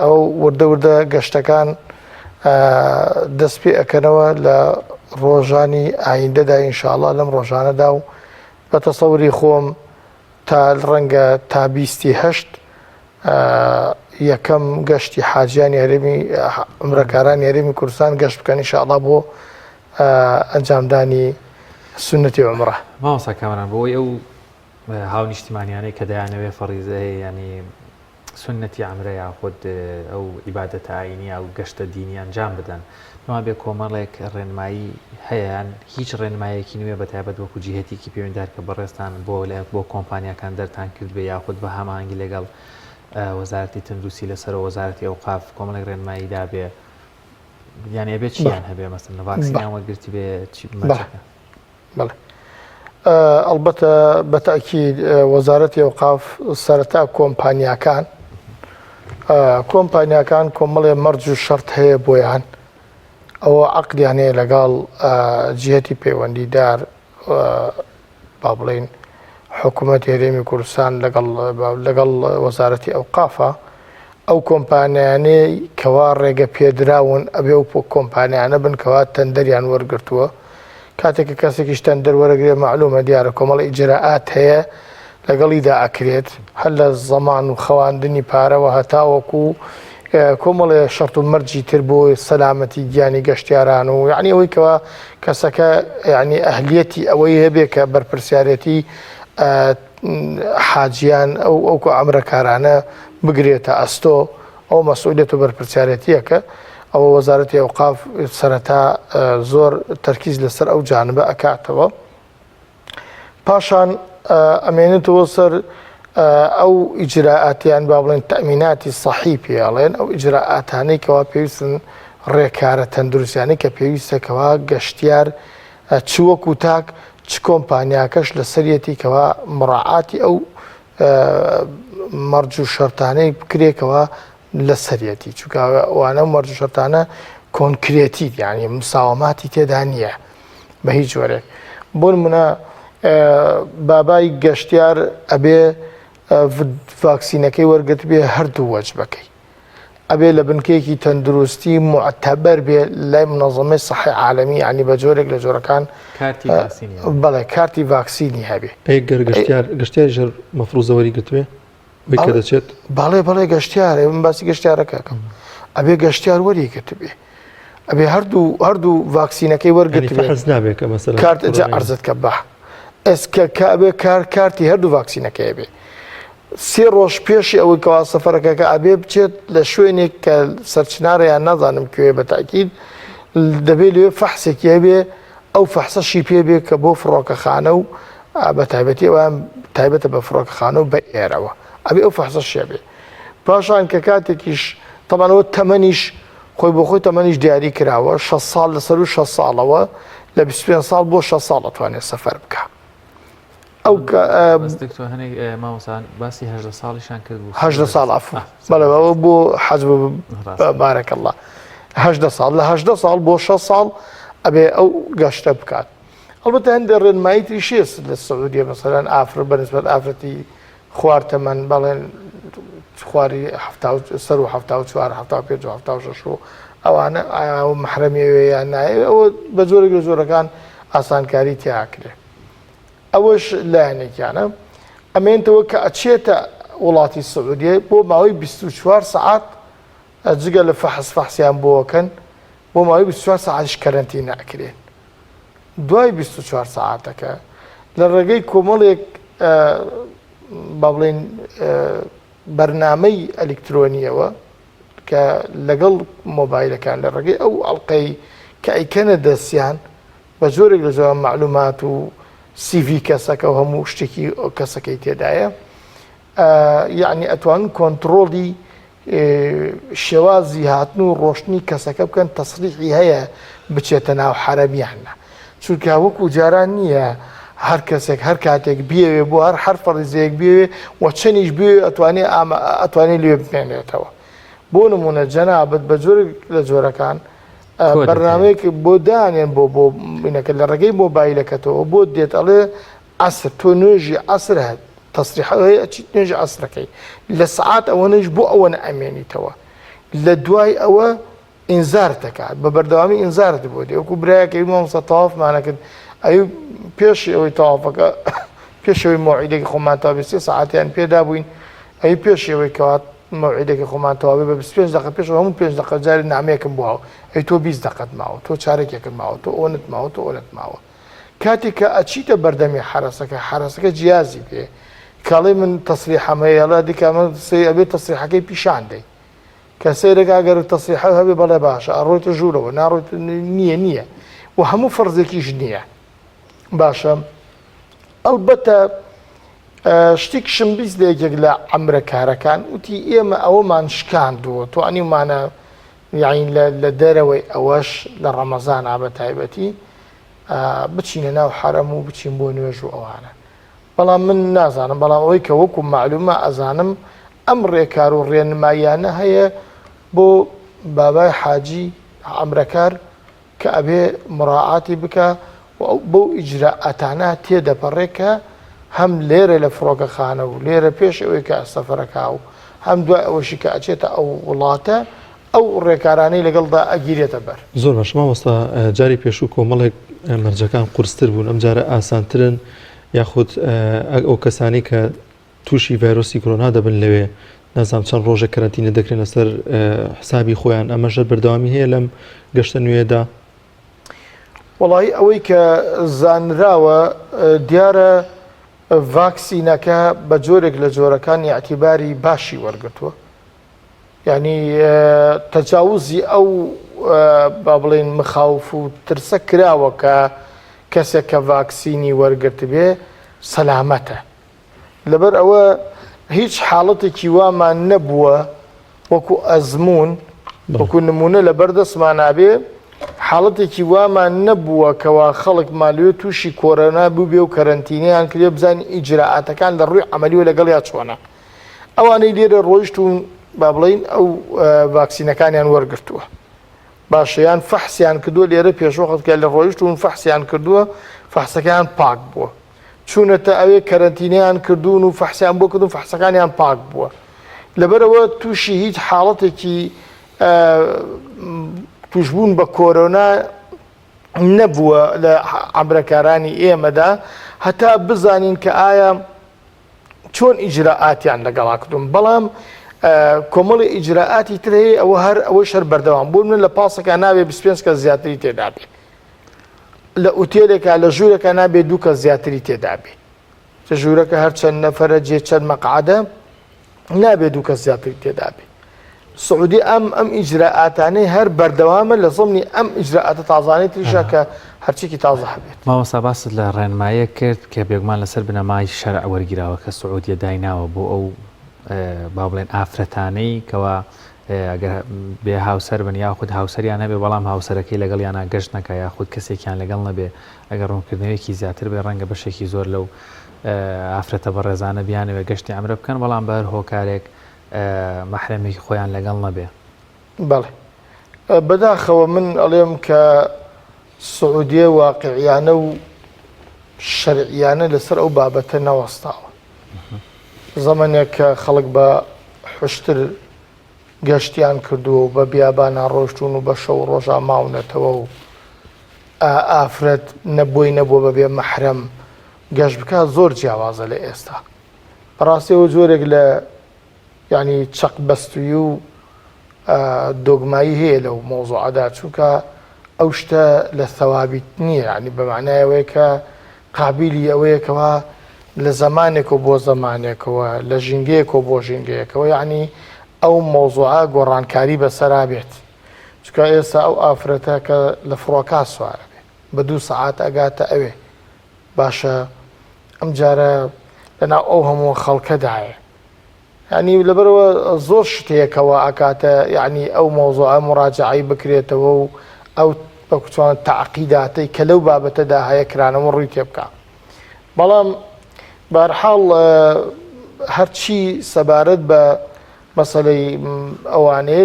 [SPEAKER 12] ئەو وردە گەشتەکان دەست پێ ئەەکەنەوە لە ڕۆژانی ئایندەدا ئینشاءڵڵا لەم ڕۆژانەدا و بە تەسەوری خۆم تا ڕەنگە تا 28 یەکەم گەشتی حاجیانی هەرێمی عومرەکارانی هەرێمی کوردستان گەشت بکەن ئینشاءڵڵا بۆ ئەنجامدانی سنەتی عومرە.
[SPEAKER 2] مامۆستا کامران بۆی ئەو هاو نیشتیمانیانەی کە دەیانەوێ فەریزەیە ینی سنەتی عمرە یاخود ئەو عیبادەتە ئاینی ئەو گەشتە دینی ئەنجام بدەن نوا بێ کۆمەڵێک ڕێنمایی هەیەیان هیچ ڕێنمایەکی نوێ بە تایبەت وەکو جیهەتێکی پەیوەندیدار کە بەڕێستان بۆ کۆمپانیەکان دەرتان کرد بێ یاخود بە هەماهەنگی لەگەڵ وەزارەتی تەندروستی لەسەر وەزارەتی ئەوقاف کۆمەڵێک ڕێنماییدا بێ یانێ بێ چیان هەبێ مەسەڵەن ڤاکسینیان وەرگرتی بێ
[SPEAKER 12] بەڵێ ئەلبەتە بەتەئکید وەزارەتی ئەوقاف سەرەتا کۆمپانیاکان کۆمەڵێ مەرج و شەرت هەیە بۆیان ئەوە عەقدیان هەیە لەگەڵ جیهەتی پەیوەندیدار با بڵێن حکوومەتی هەرێمی کوردستان لەگەڵ وەزارەتی ئەوقافە ئەو کۆمپانیانەی کەوا ڕێگە پێدراون ئەبێ ئەو کۆمپانیانە بن کەوا تەندەریان وەرگرتووە کاتێککە کەسێکیش تەندەر وەرەگرێ معلومە دیارە کۆمەڵی ئیجراعات هەیە لەگەڵیدا ئەکرێت هەر لە زەمان و خەواندنی پارەوە هەتاوەکو کۆمەڵێ شەرت و مەرجی تر بۆ سەلامەتی گیانی گەشتیاران و یعنی ئەوەی کەوا کەسەکە یعنی ئەهلیەتی ئەوەی هەبێ کە بەرپرسیارەتی حاجیان ئەو عەمرەکارانە بگرێتە ئەستۆ ئەو مەسئولیەت و بەرپرسیارەتیەکە ئەوە وەزارەتی ئەوقاف سەرەتا زۆر تەرکیز لەسەر ئەو جانبە ئەکاتەوە پاشان ئەمێنێتەوە سەر ئەو ئیجراعاتیان با بڵێن تەمیناتی سەحی پێڵێن ئەو ئیجراعاتانەی کەوا پێویستن ڕێکارە تەندروستیانەی کە پێویستە کەوا گەشتیار چوەک و تاک چ کۆمپانیاکەش لە سەرەتی کەوا مڕاعاتی ئەو مەرج و شەرتانەی بکرێکەوە لە سەرەتی چونکە ئەوانە مەرج و شەرتانە کۆنکرێتی یعنی مساواماتی تێدا نییە بە هیچ وەرێک بۆ نمونە بابای گەشتیار ئەبێ ڤاکسینەکەی وەرگرت بێ هەردوو وەجبەکەی ئەبێ لە بنکەیەکی تەندروستی معتەبەر بێ لای منەظەمەی سەحی عالەمی ینی بە جۆرێک لە جۆرەکان بەڵێ کارتی ڤاکسینی هەبێ
[SPEAKER 1] گەشتیار ژەر مەفروزەوەری گرتوێ وی کە دەچێت
[SPEAKER 12] بەڵێ گەشتیارە من باسی گەشتیارەکەکەم ئەبێ گەشتیار وەری گرت بێ ئەبێ هەردوو ڤاکسینەکەی وەرگرت بێ
[SPEAKER 1] حەز نابێت کە مەسەڵەن
[SPEAKER 12] کارت عەرزت کە بە ئەسکە ئەبێ کارتی هەردوو ڤاکسینەکەی بێ 3 ڕۆژ پێشی ئەوەی کەوا سەفەرەکەکە ئەبێ بچێت لە شوێنێک کە سەرچنارەیان نازانم کوێ بە تاکید دەبێت لێ فەحسێکی هەبێ ئەو فەحسەشی پێ بێ کە بۆ فڕۆکەخانە و بە تایبەتی ئەوان تایبەتە بە فڕۆکەخانە و بە ئێرەوە ئەبێ ئەو فەحسەشی بێ پاشان کە کاتێکیش تەمانەوە تەمەنیش خۆی بۆ خۆی تەمەنیش دیاری کراوە 6 ساڵ لەسەر و 6 ساڵەوە لە 25 ساڵ بۆ 6 ساڵ دەتوانێت سەفەر بکە ئەو
[SPEAKER 2] هەنێک مامۆسان باسی 18 ساڵیشان کرد
[SPEAKER 12] 18 ساڵ ئەفو بەڵێەوە بۆ حەجب بارەکەڵڵا 18 ساڵ لە 18 ساڵ بۆ 6 ساڵ ئەبێ ئەو گەشتە بکات ئەلبەتە هەندێک ڕێنمایی تریشیە لە سەعودیە مەسەلەن ئافر بەنسبەت ئافرەتی خواردتەمەن بەڵێن خواری سەر و 1970 ئەوانە محرەمیەوە یان نایە ئەوە بە جۆرێک لە جۆرەکان ئاسانکاری تیاکرێ ئەوەش لایەنێکیانە ئەمێنتەوە کە ئەچێتە وڵاتی سعودیە بۆ ماوەی 24 سعات جگە لە فەحسیان بۆکەن بۆ ماوەی 24 سعاتش کەرەنتین ناکرێن دوای 24 سعاتەکە لە ڕێگەی کۆمەڵێک با بڵێن بەرنامەی ئەلکترۆنیەوە کە لەگەڵ مۆبایلەکان لە ڕێگەی ئەو ئەڵلقەی کە ئەیکەنە دەستیان بە جۆرێک لە جوان معلومات و CV کەسەکە و هەموو شتێکی کەسەکەی تێدایە یعنی ئەتوانن کۆنتترۆڵی شێوازی هاتن و ڕۆشتنی کەسەکە بکەن تەسریحی هەیە بچێتە ناو حرەمیانە چونکە وەکو جاران نییە هەر کەسێک هەر کاتێک بێوێ بۆ هەر فەڕیزەیەک بێوێ و چەنیش بێ ئەتوانێت لێ بمێنێتەوە بۆ نمونە جەنابەت بە جۆرێک لە جۆرەکان بەرنامەیەک بۆ دانێن بۆ بینەکە لە ڕێگەی مۆبایلەکەتەوە بۆ دێت ئەڵێ عەسر تۆ نوێژی عەسر هەت تەسریحەوەی ئەچیت نوێژی عەسرەکەی لە سەعات ئەوەنەش بۆ ئەوە ئەمێنیتەوە لە دوای ئەوە ئینزارت دەکات بە بەردەوامی ئینزارت بۆ دێ وەکو برایەکەی مامۆستا تەوافمانە کرد ئەی پێشی ئەوەی تەوافەکە پێشەوەی مۆعیدێکی خۆمانتەوا 3 ساعتیان پێدا بووین ئەی پێشەوەی کەوات مەوعیدێکی خۆمانتەواوی بە 25 دقیقە پێشەوە هەموو 5 دقیقە جاری نامەیەکم بووە ئەی تۆ 20 دقیقەت ماوە تۆ چارێکێکت ماوە تۆ ئەوەت ماوە تۆ ئەوەت ماوە کاتێک کە ئەچیتە بەردەمی حرەسەکە جیازی پێ کاڵی من تەسریحەم هەیە دیکە من ئەبێت تەسریحەکەی پیشان دەی کە سەیرەکە ئەگەر تەسریحە هەبێ بەڵێ باشە ئەڕۆیتە ژوورەوە ناڕۆیت نییە و هەموو فەرزێکیش نییە باشە ئەلبەتە شتێکشم بیست لە یەکێک لە عەمرەکارەکان وتی ئێمە ئەوەمان شکاندووە توانیمانە یاین لە دەرەوەی ئەوەش لە ڕەمەزانە بە تایبەتی بچینە ناو حرەم و بچین بۆ نوێژ و ئەوانە بەڵام من نازانم بەڵام ئەوەی کە وەکو معلومە ئەزانم ئەم ڕێکار و ڕێنمایانە هەیە بۆ بابای حاجی عەمرەکار کە ئەبێ مڕاعاتی بکە بۆ ئیجراءەتانە تێدەپەڕێکە هەم لێرە لە فڕۆکەخانە و لێرە پێش ئەوەی کە سەفەرەکە و هەم دوای ئەوەشی کە ئەچێتە ئەو وڵاتە ئەو ڕێکارانەی لەگەڵدا ئەگیرێتە بەر
[SPEAKER 1] زۆر باش مامۆستا جاری پێشوو کۆمەڵێک مەرجەکان قورستر بوون ئەم جارە ئاسانترن یاخود ئەو کەسانی کە تووشی ڤایرۆسی کۆرۆنا دەبن لەوێ نازام چەند ڕۆژە کەرەنتینە دەکرێن لەسەر حسابی خۆیان ئەمەژە بەردەوامی هەیە لەم گەشتە نوێدا
[SPEAKER 12] وڵی ئەوەی کە زانراوە دیارە ڤاکسینەکە بە جۆرێک لە جۆرەکانی ئەعتیباری باشی وەرگرتووە یعنی تەجاوزی ئەو با بڵێن مخاوف و ترسە کراوە کە کەسێک کە ڤاکسینی وەرگرت بێ سەلامەتە لەبەر ئەوە هیچ حاڵەتێکی وامان نەبووە وەکو ئەزمون وەکو نمونە لە بەردەستمان نابێ حاڵەتێکی وامان نەبووە کەوا خەڵک مالوێ تووشی کۆرۆنا بوو بێ و کەرەنتینەیان کردێ بزانین ئیجراعاتەکان لە ڕووی عەمەلیوە لەگەڵیا چۆنە ئەوانەی لێرە ڕۆیشتون با بڵین ئەو ڤاکسینەکانیان وەرگرتووە باشەیان فەحسیان کردووە لێرە پێشوەخەتکە لە ڕۆیشتون فەحسیان کردووە فەحسەکەیان پاک بووە چوونەتە ئەوێ کەرەنتینەیان کردوون و فەحسیان بۆ کردون فەحسەکانیان پاک بووە لەبەرەوە تووشی هیچ حاڵەتێکی توشبوون بە کۆرۆنا نەبووە لە عەمرەکارانی ئێمەدا هەتا بزانین کە ئایا چۆن ئیجراعاتیان لەگەڵا کردوون بەڵام کۆمەڵی ئیجراعاتی تر هەیە ئەوە هەر ئەوەی شەر بەردەوام بوو من لە پاسەکە نابێ 25 کەس زیاتری تێدا بێ لە ئوتێلێکە لە ژوورەکە نابێ 2 کەس زیاتری تێدا بێ لە ژوورەکە هەر چەند نەفەرە جێ چەند مەقعدە نابێ 2 کەس زیاتری تێدا بێ سعودی ئەم ئیجراعاتانەی هەر بەردەوامە لە زەمنی ئەم ئیجراعاتە تازانەی تریشە کە هەرچێکی تازە هەبێت
[SPEAKER 2] ماوەستا باست لە ڕێنمایە کرد کە بێگومان لەسەر بنەمای شەرع وەرگیراوە کە سعودیە دایناوە بۆ ئەو با بڵێن ئافرەتانەی کەوا ئەگەر بێ هاوسەر بن یاخود هاوسەریان هەبێ بەڵام هاوسەرەکەی لەگەڵ یانە گەشت نەکە یاخود کەسێکیان لەگەڵ نەبێ ئەگەر ڕوونکردنەوەیەکی زیاتر بێ ڕەنگە بەشێکی زۆر لەو ئافرەتە بەڕێزانە بیانەوێ گەشتی عەمرە بکەن بەڵام بە هەر هۆکارێک مەحرەمێکی خۆیان لەگەڵ نەبێ
[SPEAKER 12] بەڵێ بەداخەوە من ئەڵێم کە سعودیە واقعیانە و شەرعیانە لەسەر ئەو بابەتە نەوەستاوە زەمانێک کە خەڵک بە حوشتر گەشتیان کردووە و بە بیابانە ڕۆشتون و بە شەو ڕۆژە ماونەتەوە و ئافرەت نەبووی نەبووە بەبێ مەحرەم گەشت بکە زۆر جیاوازە لە ئێستا بەڕاستیەوە جۆرێک لە یعنی چەق بەستوی و دۆگمایی هەیە لەو مۆزوعەدا چونکە ئەو شتە لە ثەوابیت نییە ینی بەمانایەوەی کە قابیلی ئەوەیەکەوە لە زەمانێکەوە بۆ زەمانێکەوە لە ژینگەیەکەوە بۆ ژینگەیەکەوە یعنی ئەو مۆزوعە گۆڕانکاری بەسەرا بێت چونکە ئێستا ئەو ئافرەتە کە لە فڕۆکە سوارە بێت بە 2 سەعات ئەگاتە ئەوێ باشە ئەم جارە لەناو ئەو هەموو خەڵکەدایە ینی لەبەرەوە زۆر شتەیەکەوە ئاکاتە یعنی ئەو مۆزوعە مڕاجعی بکرێتەوە و ئەو بە کوچوان تەعقیداتەی کە لەو بابەتەدا هەیە کرانەوە ڕووی تێ بکە بەڵام بەرحاڵ هەرچی سەبارەت بە مەسەلەی ئەوانەیە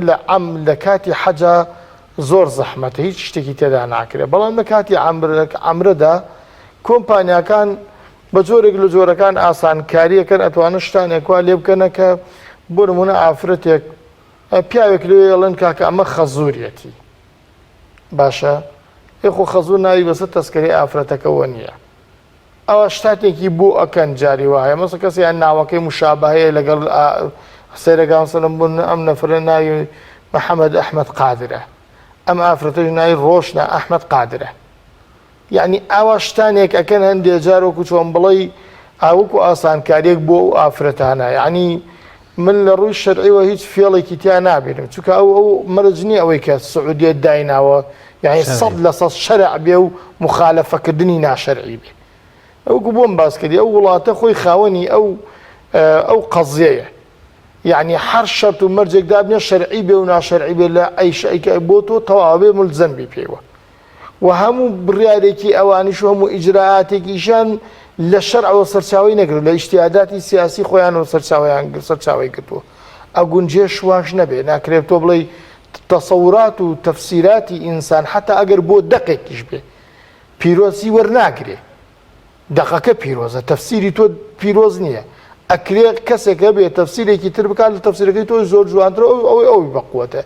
[SPEAKER 12] لە کاتی حەجە زۆر زەحمەتە هیچ شتێکی تێدا ناکرێت بەڵام لە کاتی عەمرەدا کۆمپانیاکان بە جۆرێک لە جۆرەکان ئاسانکاریەکەن ئەتوانە شتانێکوا لێ بکەنە کە بۆ نمونە ئافرەتێک پیاوێک لێ ئەڵێن کاکە ئەمە خەزوریەتی باشە یخۆ خەزوور ناوی بەسەر تەسکەری ئافرەتەکەەوە نییە ئەوە شتاتێکی بۆ ئەکەن جاری وایە مەسە کەسیان ناوەکەی مشابهەیە لەگەڵ سەیرەگانسەلم بوون ئەم نەفرە ناوی محەممەد ئەحمەد قادرە ئەم ئافرەتەش ناوی ڕۆشنە ئەحمەد قادرە یعنی ئاوا شتانێک ئەکەن هەندێک جارۆکو چۆن بڵی ئاوەکو ئاسانکاریەک بۆ ئەو ئافرەتانە یعنی من لە ڕووی شەرعیوە هیچ فێڵێکی تیا نابێنم چونکە ئەو مەرجنی ئەوەی کە سعودیت دایناوە یعنی 100% شەرع بێ و مخالەفەکردنی ناشەرعی بێ ئەوکو بۆم باس کردی ئەو وڵاتە خۆی خاوەنی ئەو قەزیەیە یعنی هەر شەرت و مەرجێک دابنێ شەرعی بێ و ناشەرعی بێ لە ئەیشەیکە بۆ تۆ تەواوێ ملزەم بی پێوە و هەموو بڕیارێکی ئەوانیش و هەموو ئیجراعاتێکیشان لە شەرعەوە سەرچاوی نەگرن لە ئیشتیاداتی سیاسی خۆیانەوە سەرچاوی کردووە ئەگونجێش واش نەبێ ناکرێت تۆ بڵێ تەسەورات و تەفسیراتی ئینسان حتا ئەگەر بۆ دەقێکیش بێ پیرۆزی وەرناگرێ دەقەکە پیرۆزە تەفسیری تۆ پیرۆز نییە ئەکرێ کەسێکە بێ تەفسیرێکی تر بکات لە تەفسیرەکەی تۆ زۆر جوانتر ئەوی بەقوتە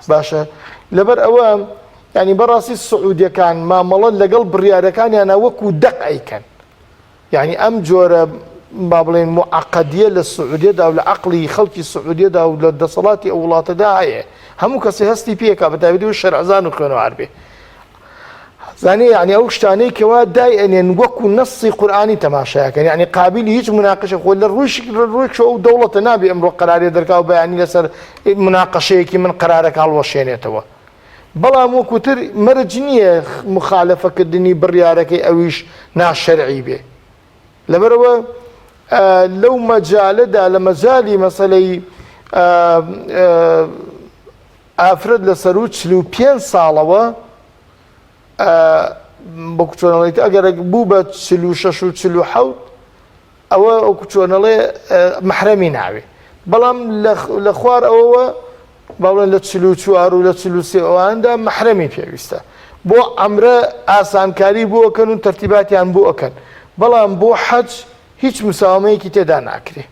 [SPEAKER 12] باشە لەبەر ئەوە ینی بەڕاستی سعودیەکان مامەڵەن لەگەڵ بڕیارەکانیانە وەکو دەقیکەن یعنی ئەم جۆرە با بڵێن معقدیە لە سعودیەدا و لە عقلی خەڵکی سعودیەدا و لە دەسەڵاتی ئەو وڵاتەدا هەیە هەموو کەسی هەستی پێکا بەتابەتی و شەرعزان و خوێنەوار بێ زانێ یعنی ئەو شتانەی کەوا دای ئەنێن وەکو نەسی قورئانی تەماشایەکەن یعنی قابلی هیچ مناقشە خۆ لە ڕوویش ئەو دەوڵەتە نابێ ئەمڕۆ قەرارێ دەرکا و بەیانی لەسەر مناقشەیەکی من قەرارەکە هەڵوەشێنێتەوە بەڵام وەکوتر مەرج نییە مخالەفەکردنی بڕیارەکەی ئەویش ناشەرعی بێ لەبەرەوە لەو مەجالەدا لە مەجالی مەسەلەی ئافرەت لە سەر و 45 ساڵەوە بە کوچۆنەڵێت ئەگەر بوو بە 46 و 47 ئەوە ئەو کوچۆنەڵێ مەحرەمی ناوێ بەڵام لە خوار ئەوەوە باڵێن لە 44 و لە 43 ئەواندا مەحرەمی پێویستە بۆ ئەمرە ئاسانکاری بۆ ئەکەن و تەرتیباتیان بۆ ئەکەن بەڵام بۆ حەج هیچ مساومەیەکی تێدا ناکرێ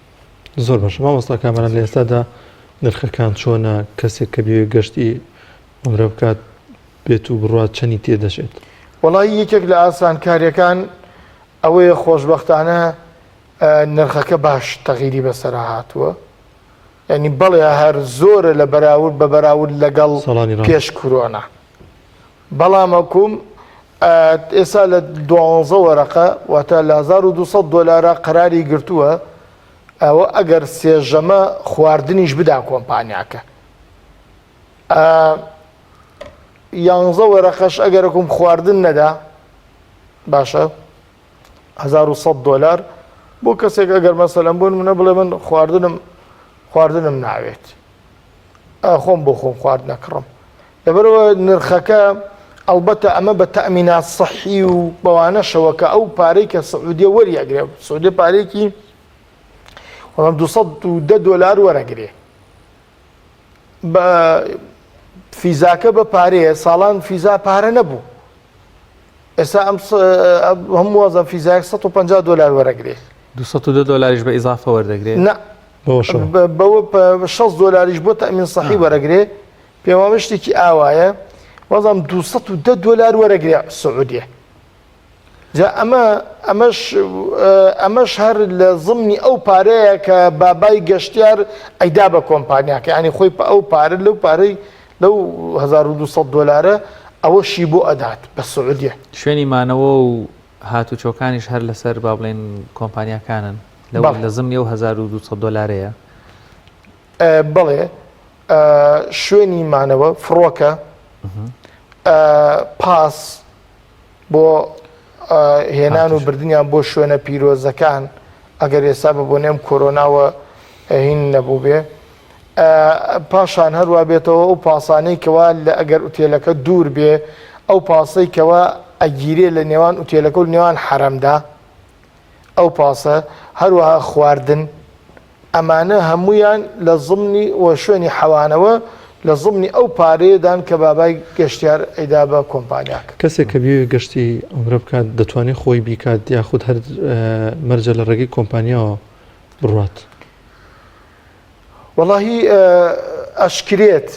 [SPEAKER 1] زۆر باش مامۆستا کامەران لە ئێستادا نرخەکان چۆنە کەسێک کە بێ گەشتی ئەمرە بکات بێت و بڕات چەنی تێدەشێت
[SPEAKER 12] وەڵی یەکێک لە ئاسانکاریەکان ئەوەیە خۆشبەختانە نرخەکە باش تەغیری بەسەرا هاتووە ینی بەڵێ هەر زۆرە لە بەراورد بە بەراورد لەگەڵ پێش کۆرۆنا بەڵام ئەکوم ئێستا لە 12 وەرەقە واتە لە 1200 دۆلارە قەراری گرتووە ئەوە ئەگەر سێژەمە خواردنیش بدا کۆمپانیاکە 11 وەرەقەش ئەگەرەکم خواردن نەدا باشە 1100 دۆلار بۆ کەسێک ئەگەر مەسەلەن بوون منە بڵێ من خواردنم ناوێت خۆم بۆ خۆم خوارد نەکڕم لەبەرەوە نرخەکە ئەلبەتە ئەمە بە تەئمینات سەحی و بەوانەشەوە کە ئەو پارەی کە سعودیە وەریەگرێ سعودیە پارێکی 210 دۆلار وەرەگرێ بە فیزاکە بە پارەیە ساڵان فیزا پارە نەبوو ئێستا هەموو وەزان فیزایەک 150 دۆلار وەرەگرێ
[SPEAKER 2] 210 دۆلاریش بە ئیزافە وەردەگرێت
[SPEAKER 12] بەوە 6 دۆلاریش بۆ تەئمین سەحی وەرەگرێ پێوامە شتێکی ئاوایە وەزام 210 دۆلار وەرەگرێ سعودیە جا ئەمەش هەر لە ضمنی ئەو پارەیە کە بابای گەشتیار ئەیدا بە کۆمپانیاکە ینی خۆی ئەو پارە لەو پارەی لەو 1200 دۆلارە ئەوەشی بۆ ئەدات بە سعودیە
[SPEAKER 2] شوێنی مانەوە و هاتوچۆکانیش هەر لەسەر با بڵێن کۆمپانیاکانن لە زمنی و 1200 دۆلارەیە
[SPEAKER 12] بڵێ شوێنی مانەوە فڕۆکە پاس بۆ هێنان و بردنیان بۆ شوێنە پیرۆزەکان ئەگەر ئێستا بە بۆ نێم کۆرۆناوە هین نەبوو بێ پاشان هەروە بێتەوە ئەو پاسانەی کەوا لە ئەگەر ئوتێلەکە دوور بێ ئەو پاسەی کەوا ئەگیرێ لە نێوان ئوتێلەکە و نێوان حرەمدا ئەو پاسە هەروەها خواردن ئەمانە هەمویان لە ضمنی و شوێنی حەوانەوە لە ضمنی ئەو پارەیەدان کە بابای گەشتیار ئەیدا بە کۆمپانیاکە
[SPEAKER 1] کەسێک کە بێ گەشتی ئەمرە بکات دەتوانێت خۆی بیکات یاخود هەر مەرجە لە ڕێگەی کۆمپانیاوە بڕات
[SPEAKER 12] وەڵاهی ئەشکرێت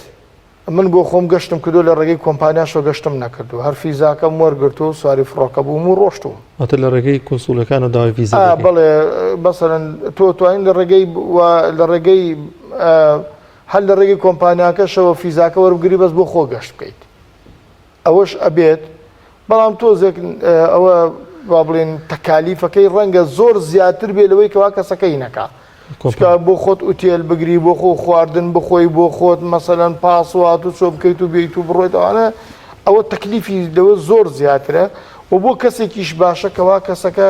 [SPEAKER 12] من بۆ خۆم گەشتم کردو لە ڕێگەی کۆمپانیاشەوە گەشتم نەکردو هەر فیزاکەم وەرگرت و سواری فڕۆکە بووم و ڕۆشتوم
[SPEAKER 1] ئەتە لە ڕێگەی کۆنسوولەکان و داوای ڤیزا
[SPEAKER 12] بەڵێ بەسەرەن تۆ توانین لە ڕێگەی هەر لە ڕێگەی کۆمپانیاکەشەوە فیزاکە وەربگری بەس بۆ خۆ گەشت بکەیت ئەوەش ئەبێت بەڵام تۆزێک ئەوە با بڵێن تەکالیفەکەی ڕەنگە زۆر زیاتر بێ لەوەی کەوا کەسەکەی نەکا بۆ خۆت ئوتێل بگری بۆ خۆ خواردن بخۆی بۆ خۆت مەسەلەن پاسوات و چۆ بکەیت و بێیت و بڕۆیتەوانە ئەوە تەکلیفی لەوە زۆر زیاترە و بۆ کەسێکیش باشەکەوا کەسەکە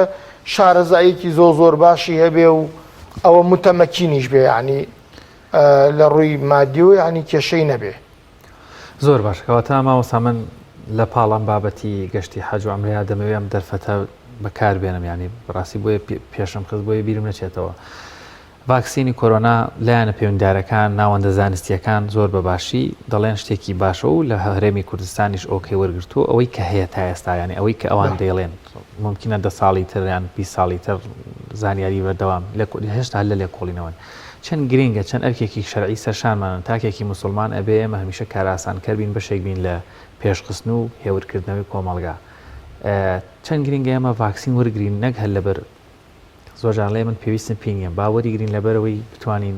[SPEAKER 12] شارەزایەکی زۆر باشی هەبێ و ئەوە متەمەکینیش بێ ینی لە ڕووی مادی و ینی کێشەی نەبێ
[SPEAKER 2] زۆر باشەکەەوە تا ماوەسا من لە پاڵم بابەتی گەشتی حەج و ئەمریا دەمەوێ ئەم دەرفەتە بەکار بێنم ینی ڕاستی بۆیە پێشم خست بۆیە بیرم نەچێتەوە ڤاکسینی کۆرۆنا لایەنە پەیوەنددارەکان ناوەندە زانستیەکان زۆر بەباشی دەڵێن شتێکی باشە و لە هەرێمی کوردستانیش ئۆکەی وەرگرتووە ئەوەی کە هەیە تا ئێستا ینی ئەوەی کە ئەوان دەیڵێن ممکنە 10 ساڵی تر یان 20 ساڵی تر زانیاری بەردەوام هێشتا لە لێکۆڵینەوە چەند گرنگە چەند ئەرکێکی شەرعی سەرشانمانن تاکێکی موسڵمان ئەبێ ئێمە هەمیشە کاراسانکەر بین بەشێک بین لە پێشخستن و هێورکردنەوەی کۆمەڵگا چەند گرنگە ئێمە ڤاکسین وەرگرین نەک هەر لەبەر زۆرجان لێ من پێویستم پێنیە باوەری گرین لەبەرەوەی بتوانین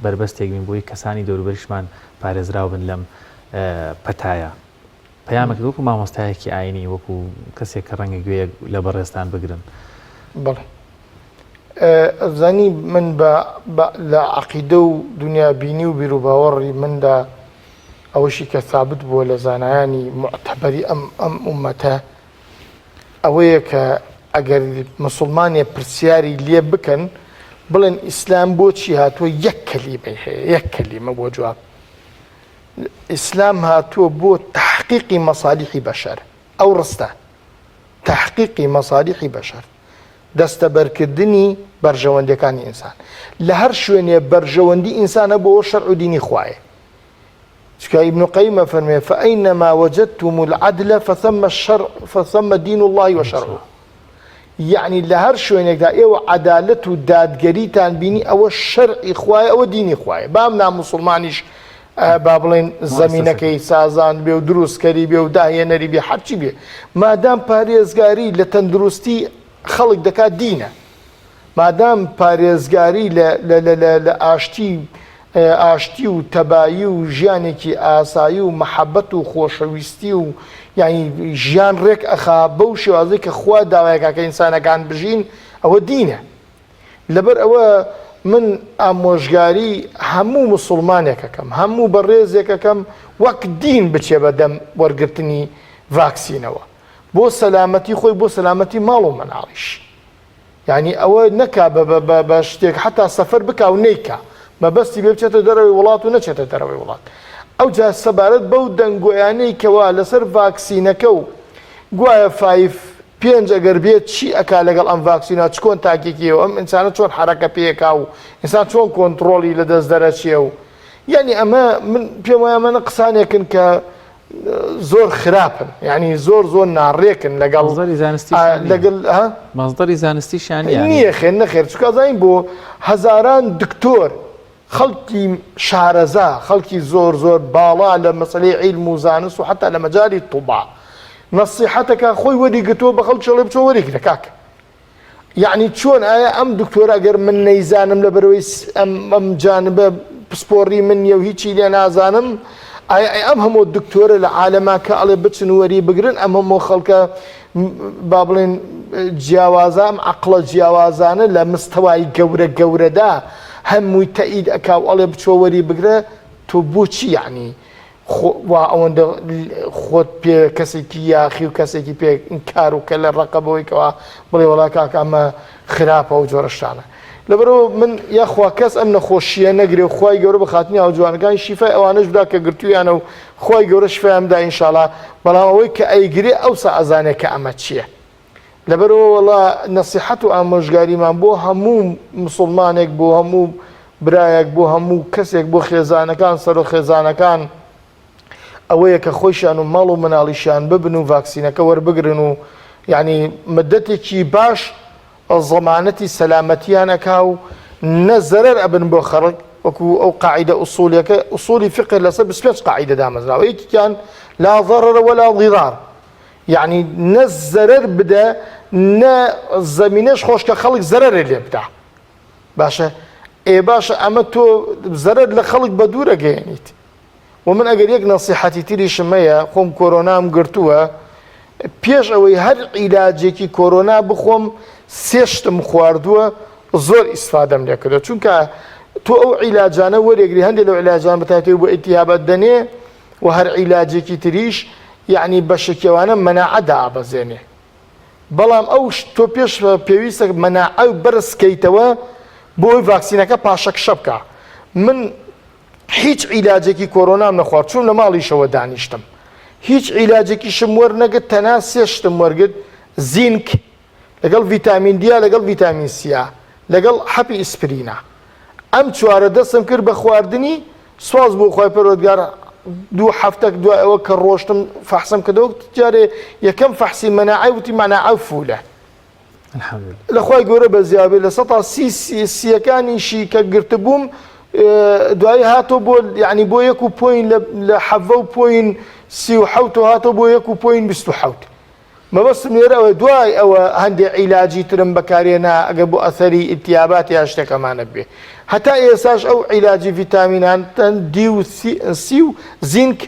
[SPEAKER 2] بربەستێک بین بۆی کەسانی دەوروبەریشمان پارێزراو بن لەم پەتایە پەیامێک وەکو مامۆستایەکی ئاینی وەکو کەسێک کە ڕەنگە گوێیە لە بەڕێستان بگرن
[SPEAKER 12] بڵێ زانی من لە عەقیدە و دنیابینی و بیرروباوەڕی مندا ئەوەشی کە ثابت بووە لە زانایانی معتەبەری ئەم ئومەتە ئەوەیە کە ئەگەر مسلمانێ پرسیاری لێ بکەن بڵێن ئیسلام بۆچی هاتووە یەک کەلیمەی هەیە یەک کەلیمە بۆ جواب ئیسلام هاتووە بۆ تحقیقی مەصالیحی بەشەر ئەو ڕستە تحقیقی مەصالیحی بەشەر دەستەبەرکردنی بەرژەوەندەکانی ئینسان لە هەر شوێنێ بەرژەوەندی ئینسانە بۆ شەرع و دینی خوایە چکە ئیبن قەیم فەرمێ فەئەینەما وەجەدتم العەدل فثەمە دین الله وشەرعه یعنی لە هەر شوێنێکدا ئێوە عەدالەت و دادگەریتان بینی ئەوە شەرعی خوایە ئەوە دینی خوایە بام ناموسڵمانیش با بڵێن زەمینەکەی سازان بێ و دروستکەری بێ و داهێنەری بێ هەرچی بێ مادام پارێزگاری لە تەندروستی خەڵک دەکات دینە مادام پارێزگاری لە ئاشتی و تەبایی و ژیانێکی ئاسایی و مەحەبەت و خۆشەویستی و یعنی ژیان ڕێک ئەخا بەو شێوازەی کە خوا داوایەکە کە ئینسانەکان بژین ئەوە دینە لەبەر ئەوە من ئامۆژگاری هەموو مسلمانێکەکەم هەموو بەڕێزێکەکەم وەک دین بچێ بەدەم وەرگرتنی ڤاکسینەوە بۆ سەلامەتی خۆی بۆ سەلامەتی ماڵ و مەناڵیش یعنی ئەوە نەکا بە شتێک حتا سەفەر بکا و نەیکا مەبەستی بێ بچێتە دەرەوەی وڵات و نەچێتە دەرەوەی وڵات ئەو جا سەبارەت بەو دەنگۆیانەی کەوا لەسەر ڤاکسینەکە و گوایە 5 ئەگەر بێت چی ئەکا لەگەڵ ئەم ڤاکسینە چۆن تاکێکیەوە ئەم ئینسانە چۆن حرەکە پێکا و ئینسان چۆن کۆنتترۆلی لە دەست دەرەچیە و یعنی ئەمە من پێم وایە ئەمە قسانێکن کە زۆر خراپن یعنی زۆر ناڕێکن لەگەڵ
[SPEAKER 2] مەزدەری زانستیشان
[SPEAKER 12] نییە خێن نەخێر چکە زین بۆ هەزاران دکتۆر خەڵکی شارەزا خەڵکی زۆر باڵا لە مەسەلەی عیلم و زانست و حتا لە مەجای توبا نەسیحەتەکە خۆی وەریگرتووە بە خەڵک چڵێ بچۆ وەریگرە کاکە یعنی چۆن ئایا ئەم دکتۆرە ئەگەر من نەیزانم لەبەرەوەی ئەم جانبە پسپۆڕی من نیە و هیچی لێ نازانم ئەم هەموو دکتۆرە لە عالەما کە ئەڵێ بچن وەری بگرن ئەم هەموو خەڵکە با بڵێن جیاوازان عەقڵە جیاوازانە لە مستەوای گەورەدا هەمووی تەئید ئەکا و ئەڵێ بچۆ وەری بگرە تۆ بۆچی یعنی وا ئەوەندە خۆت پێ کەسێکی یاخی و کەسێکی پێ ئینکار و کە لە ڕقەبەوەیکەوە بڵێ وەڵا کاکە ئەمە خراپە و جۆرە شتانە لەبەرەوە من یاخوا کەس ئەم نەخۆشیە نەگرێ و خوای گەورە بە خاتنی هاوجوانەکانی شیفای ئەوانەش بدا کە گرتوویانە و خوای گەورە شفایان بدا ئینشاڵڵا بەڵام ئەوەی کە ئەیگرێ ئەوسا ئەزانێت کە ئەمە چییە لەبەرەوە وەڵا نەسیحەت و ئامۆژگاریمان بۆ هەموو مسلمانێک بۆ هەموو برایەک بۆ هەموو کەسێک بۆ خێزانەکان سەر و خێزانەکان ئەوەیە کە خۆشیان و ماڵ و مناڵیشیان ببن و ڤاکسینەکە وەربگرن و یعنی مدەتێکی باش زەمانەتی سەلامەتیانەکا و نەزەرەر ئەبن بۆ وەکو ئەو قاعدە ئوسولیەکە ئوسولی فقه لەسەر 25 قاعدە دامەزراوە یەکێکیان لا ضرر ولا ضرار يعني نە زەرەر بدە نە زەمینەش خۆشکە خەڵک زەرەرێ لێ بدە باشە باشە ئەمە تۆ زەرەر لە خەڵک بە دوورە گەیەنیت ومن ئەگەر یەک نەسیحەتی تریشم هەیە خۆم کۆرۆنام گرتووە پێش ئەوەی هەر عیلاجێکی کۆرۆنا بخۆم 3 شتم خواردووە زۆر ئیسفادەم لێ کردو چونکە تۆ ئەو عیلاجانە وەرێگری هەندێک لەو عیلاجان بەتایبەتی بۆ ئیلتیهابات دەنێ و هەر عیلاجێکی تریش یعنی بە شێکەوانە مەناعەت دابەزێنێ بەڵام ئەو تۆ پێش پێویستە مەناعە بەرزکەیتەوە بۆی ڤاکسینەکە پاشەکشە بکە من هیچ عیلاجێکی کۆرۆنام نەخوارد چوون لە ماڵیشەوە دانیشتم هیچ عیلاجێکیشم وەرنەگرت تەنها 3 شتم وەرگرت زینک لەگەڵ ڤیتامین دی لەگەڵ ڤیتامین سیا لەگەڵ حەپی ئیسپرینە ئەم چوارە دەستم کرد بە خواردنی سواز بۆ خۆی پەروەردگار 2 هەفتەک دوای ئەوە کە ڕۆشتم فەحسم کردەوە جارێ یەکەم فەحسی مەناعە وتی مەناعە فولە لەخوای گەورە بە زیابێ لە 130 کە گرتبووم دوایی هاتۆ بۆ یعنی بۆ 1 لە 7.37 هاتۆ بۆ 1.27 مەبەستم لێرە ئەوە دوای ئەوە هەندێک عیلاجی ترم بەکارێنا ئەگە بۆ ئەثەری ئیلتیهابات یا شتێکەمانە بێ هەتا ئێساش ئەو عیلاجی ڤیتامینان دی و سی و زینک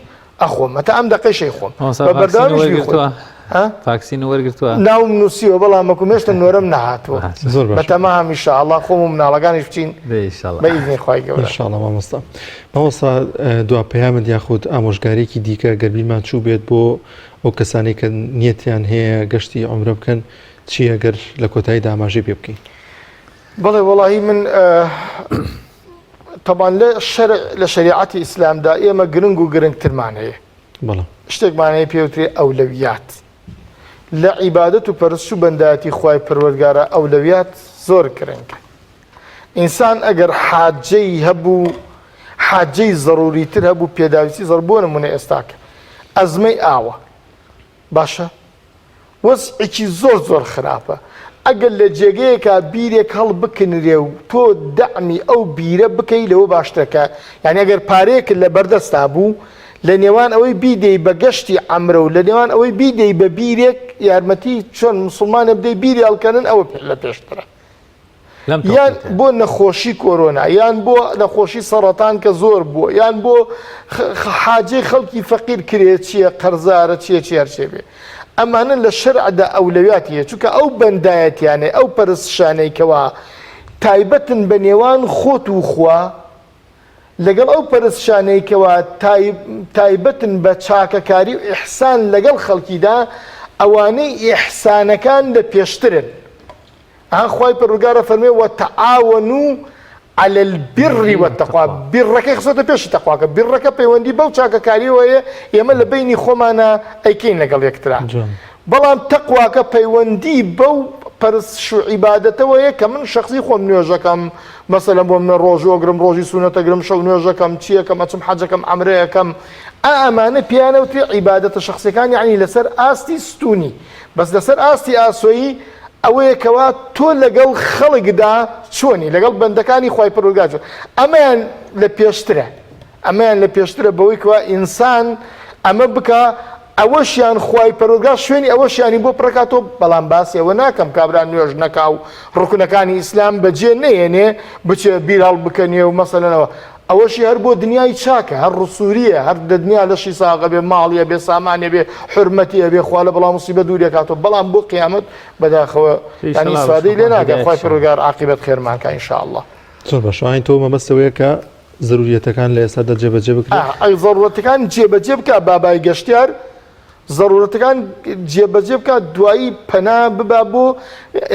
[SPEAKER 12] ئەخۆم هەتا ئەم دەقەشەی خۆم
[SPEAKER 2] ڤاکسین وەرگرتووە
[SPEAKER 12] ناوم نووسیوە بەڵام مەکومێشتە نۆرەم نەهاتووە بەتەما هەمیشە ئەڵڵا خۆم و مناڵەکانیش بچین بەئیزنی خوای گەورە
[SPEAKER 1] ئینشاءڵڵا مامۆستا دوا پەیامت یاخود ئامۆژگارێکی دیکە گەربیمان چوو بێت بۆ ئەو کەسانی کە نیەتیان هەیە گەشتی عومرە بکەن چی ئەگەر لە کۆتاییدا ئاماژەی پێ بکەین
[SPEAKER 12] بەڵێ وەڵاهی من طبعا لە شریعەتی ئیسلامدا ئێمە گرنگ و گرنگترمان هەیە شتێکمان هەیە پێوترێ ئەولەویات لە عیبادەت و پەرست و بەندایەتی خوای پەروەردگارە ئەولەویات زۆر گرنگە ئینسان ئەگەر حاجەی هەبوو حاجەی زەڕوریتر هەبوو پێداویستی زەڕ بۆ نمونە ئێستاکە ئەزمەی ئاوە باشە وەزعێکی زۆر خراپە ئەگەر لە جێگەیەکە بیرێک هەڵ بکنرێ و تۆ دەعمی ئەو بیرە بکەی لەوە باشترەکە یعنی ئەگەر پارەیەک لە بەردەستا بوو لە نێوان ئەوەی بیدەی بە گەشتی عەمرە و لە نێوان ئەوەی بیدەی بە بیرێک یارمەتی چۆن موسڵمانە بدەی بیری هەڵکەنن ئەوە لە پێشترە یان بۆ نەخۆشی کۆرۆنا یان بۆ نەخۆشی سەرەتان کە زۆر بووە یان بۆ حاجەی خەڵکی فەقیر کرێت چییە قەرزارە چیە هەرچێ بێ ئەمانە لە شەرعدا ئەولەویاتیە چونکە ئەو بەندایەتیانەی ئەو پەرستشانەیکەوە تایبەتن بە نێوان خۆت و خوا لەگەڵ ئەو پەرستشانەیکەوە تایبەتن بە چاکەکاری و ئیحسان لەگەڵ خەڵکیدا ئەوانەی ئیحسانەکان لە پێشترن خوای پەروەردگارە فەرمێ وتعاونوا على البر والتقوى برەکەی خسۆتە پێشی تەقواکە برەکە پەیوەندی بەو چاکەکاریەوەیە ئێمە لە بینی خۆمانە ئەیکەین لەگەڵ یەکترا بەڵام تەقواکە پەیوەندی بەو پەرست و عیبادەتەوەیە کە من شخصی خۆم نوێژەکەم مەسەلەن بۆ من ڕۆژۆگرم ڕۆژی سونەتەگرم شەو نوێژەکەم چیەکەم ئەچم حەجەکەم عەمرەیەکەم ئەمانە پیانەوتێ عیبادەتە شخصیەکان یعنی لەسەر ئاستی ستونی بەس لەسەر ئاستی ئاسۆیی ئەوەیەکەوە تۆ لەگەڵ خەڵکدا چۆنی لەگەڵ بەندەکانی خوای پەروەردگار ئەمەیان لە پێشترە بەوەی کەوا ئینسان ئەمە بکە ئەوەشیان خوای پەروەردگار شوێنی ئەوەشیانی بۆ پڕکاتۆ بەڵام باسی ئەوە ناکەم کابرا نوێژ نەکا و ڕوکنەکانی ئیسلام بەجێ نەیەنێ بچێ بیرهەڵ بکەنێ و مەسەلەنەوە ئەوەشی هەر بۆ دنیای چاکە هەر ڕسووریە هەر دنیا لەشی ساغە بێ ماڵیە بێ سامانێ بێ حرمەتیە بێ خوا لە بەڵام موسیبە دوورێ کاتۆ بەڵام بۆ قیامەت بەداخەوە ینی ئیسفادەی لێ ناکە خوای پەروەردگار عاقبەت خێرمانکە ئینشاءالله
[SPEAKER 1] زۆر باش ئاین تۆ مەبەستەوەیە کە ضرورەتەکان لە ئێستادا جێبەجێ بکرێت
[SPEAKER 12] ضرورەتەکان جێبەجێ بکە بابای گەشتیار ضرورەتەکان جێبەجێ بکە دوایی پەنا ببا بۆ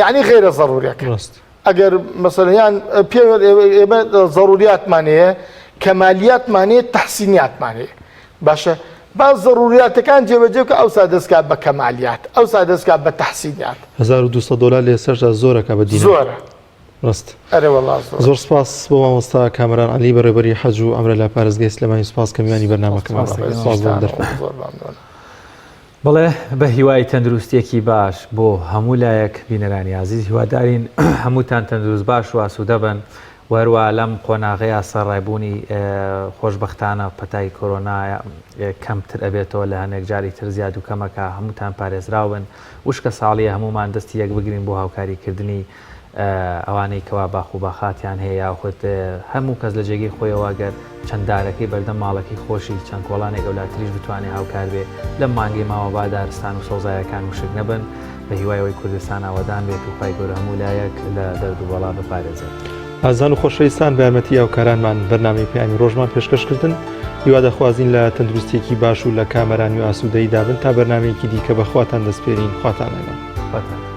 [SPEAKER 12] یعنی غێرە ضرورەکە ئەگەر مەسەلەن ئێمە ضروریاتمانەیە کەمالیاتمانەیە تەحسینیاتمانەیە باشە با ضروریاتەکان جێبەجێ بکە ئەوسا دەستکات بە کەمالیات ئەوسا دەستکات بە تەحسینیات
[SPEAKER 1] $1200 لە سەردا زۆرەکە بە دینار
[SPEAKER 12] زۆرە
[SPEAKER 1] ڕست
[SPEAKER 12] زۆر
[SPEAKER 1] سپاس بۆ مامۆستا کامران عەلی بەڕێوەبەری حەج و ئەمرە لە پارێزگای سلێمانی سپاس کە میوانی بەرنامەکەمان
[SPEAKER 2] بڵێ بە هیوای تەندروستێکی باش بۆ هەموو لایەک بینەرانی عزیز هیوادارین هەمووتان تەندروست باش و ئاسوودە بن وەروە لەم قۆناغەیە سەرڕایبوونی خۆشببختانە پەتای کۆرۆنا کەمتر ئەبێتەوە لە هەنێک جاری تر زیاد و کەمەکە هەمووتان پارێزراون وشکە ساڵیە هەمومان دەستی یەک بگرین بۆ هاوکاریکردنی ئەوانەی کەوا باخ و باخاتیان هەیە یاخود هەموو کەس لە جێگەی خۆیەوە گەر چەنددارەکەی بەردەم ماڵەکەی خۆشی چەند کۆڵانێک گەولاتریش بتوانێت هاوکار بێ لەم مانگەی ماوە با دارستان و سەوزایەکان وشک نەبن بە هیوایەوەی کوردستان ئاوادان بێت و خی گەورە هەموو لایەک لە دەرد و بەڵا بپارێزێت.
[SPEAKER 1] ئازان و خۆشەویستان بە یارمەتی هاوکارانمان بەرنامەی پەیامی ڕۆژمان پێشکەشکردن هیوا دەخوازین لە تەندروستێکی باش و لە کامەرانی و ئاسوودەی دابن تا بەرنامەیەکی دیکە بەخواتان دەستپێرین خواتان لەگەڵ.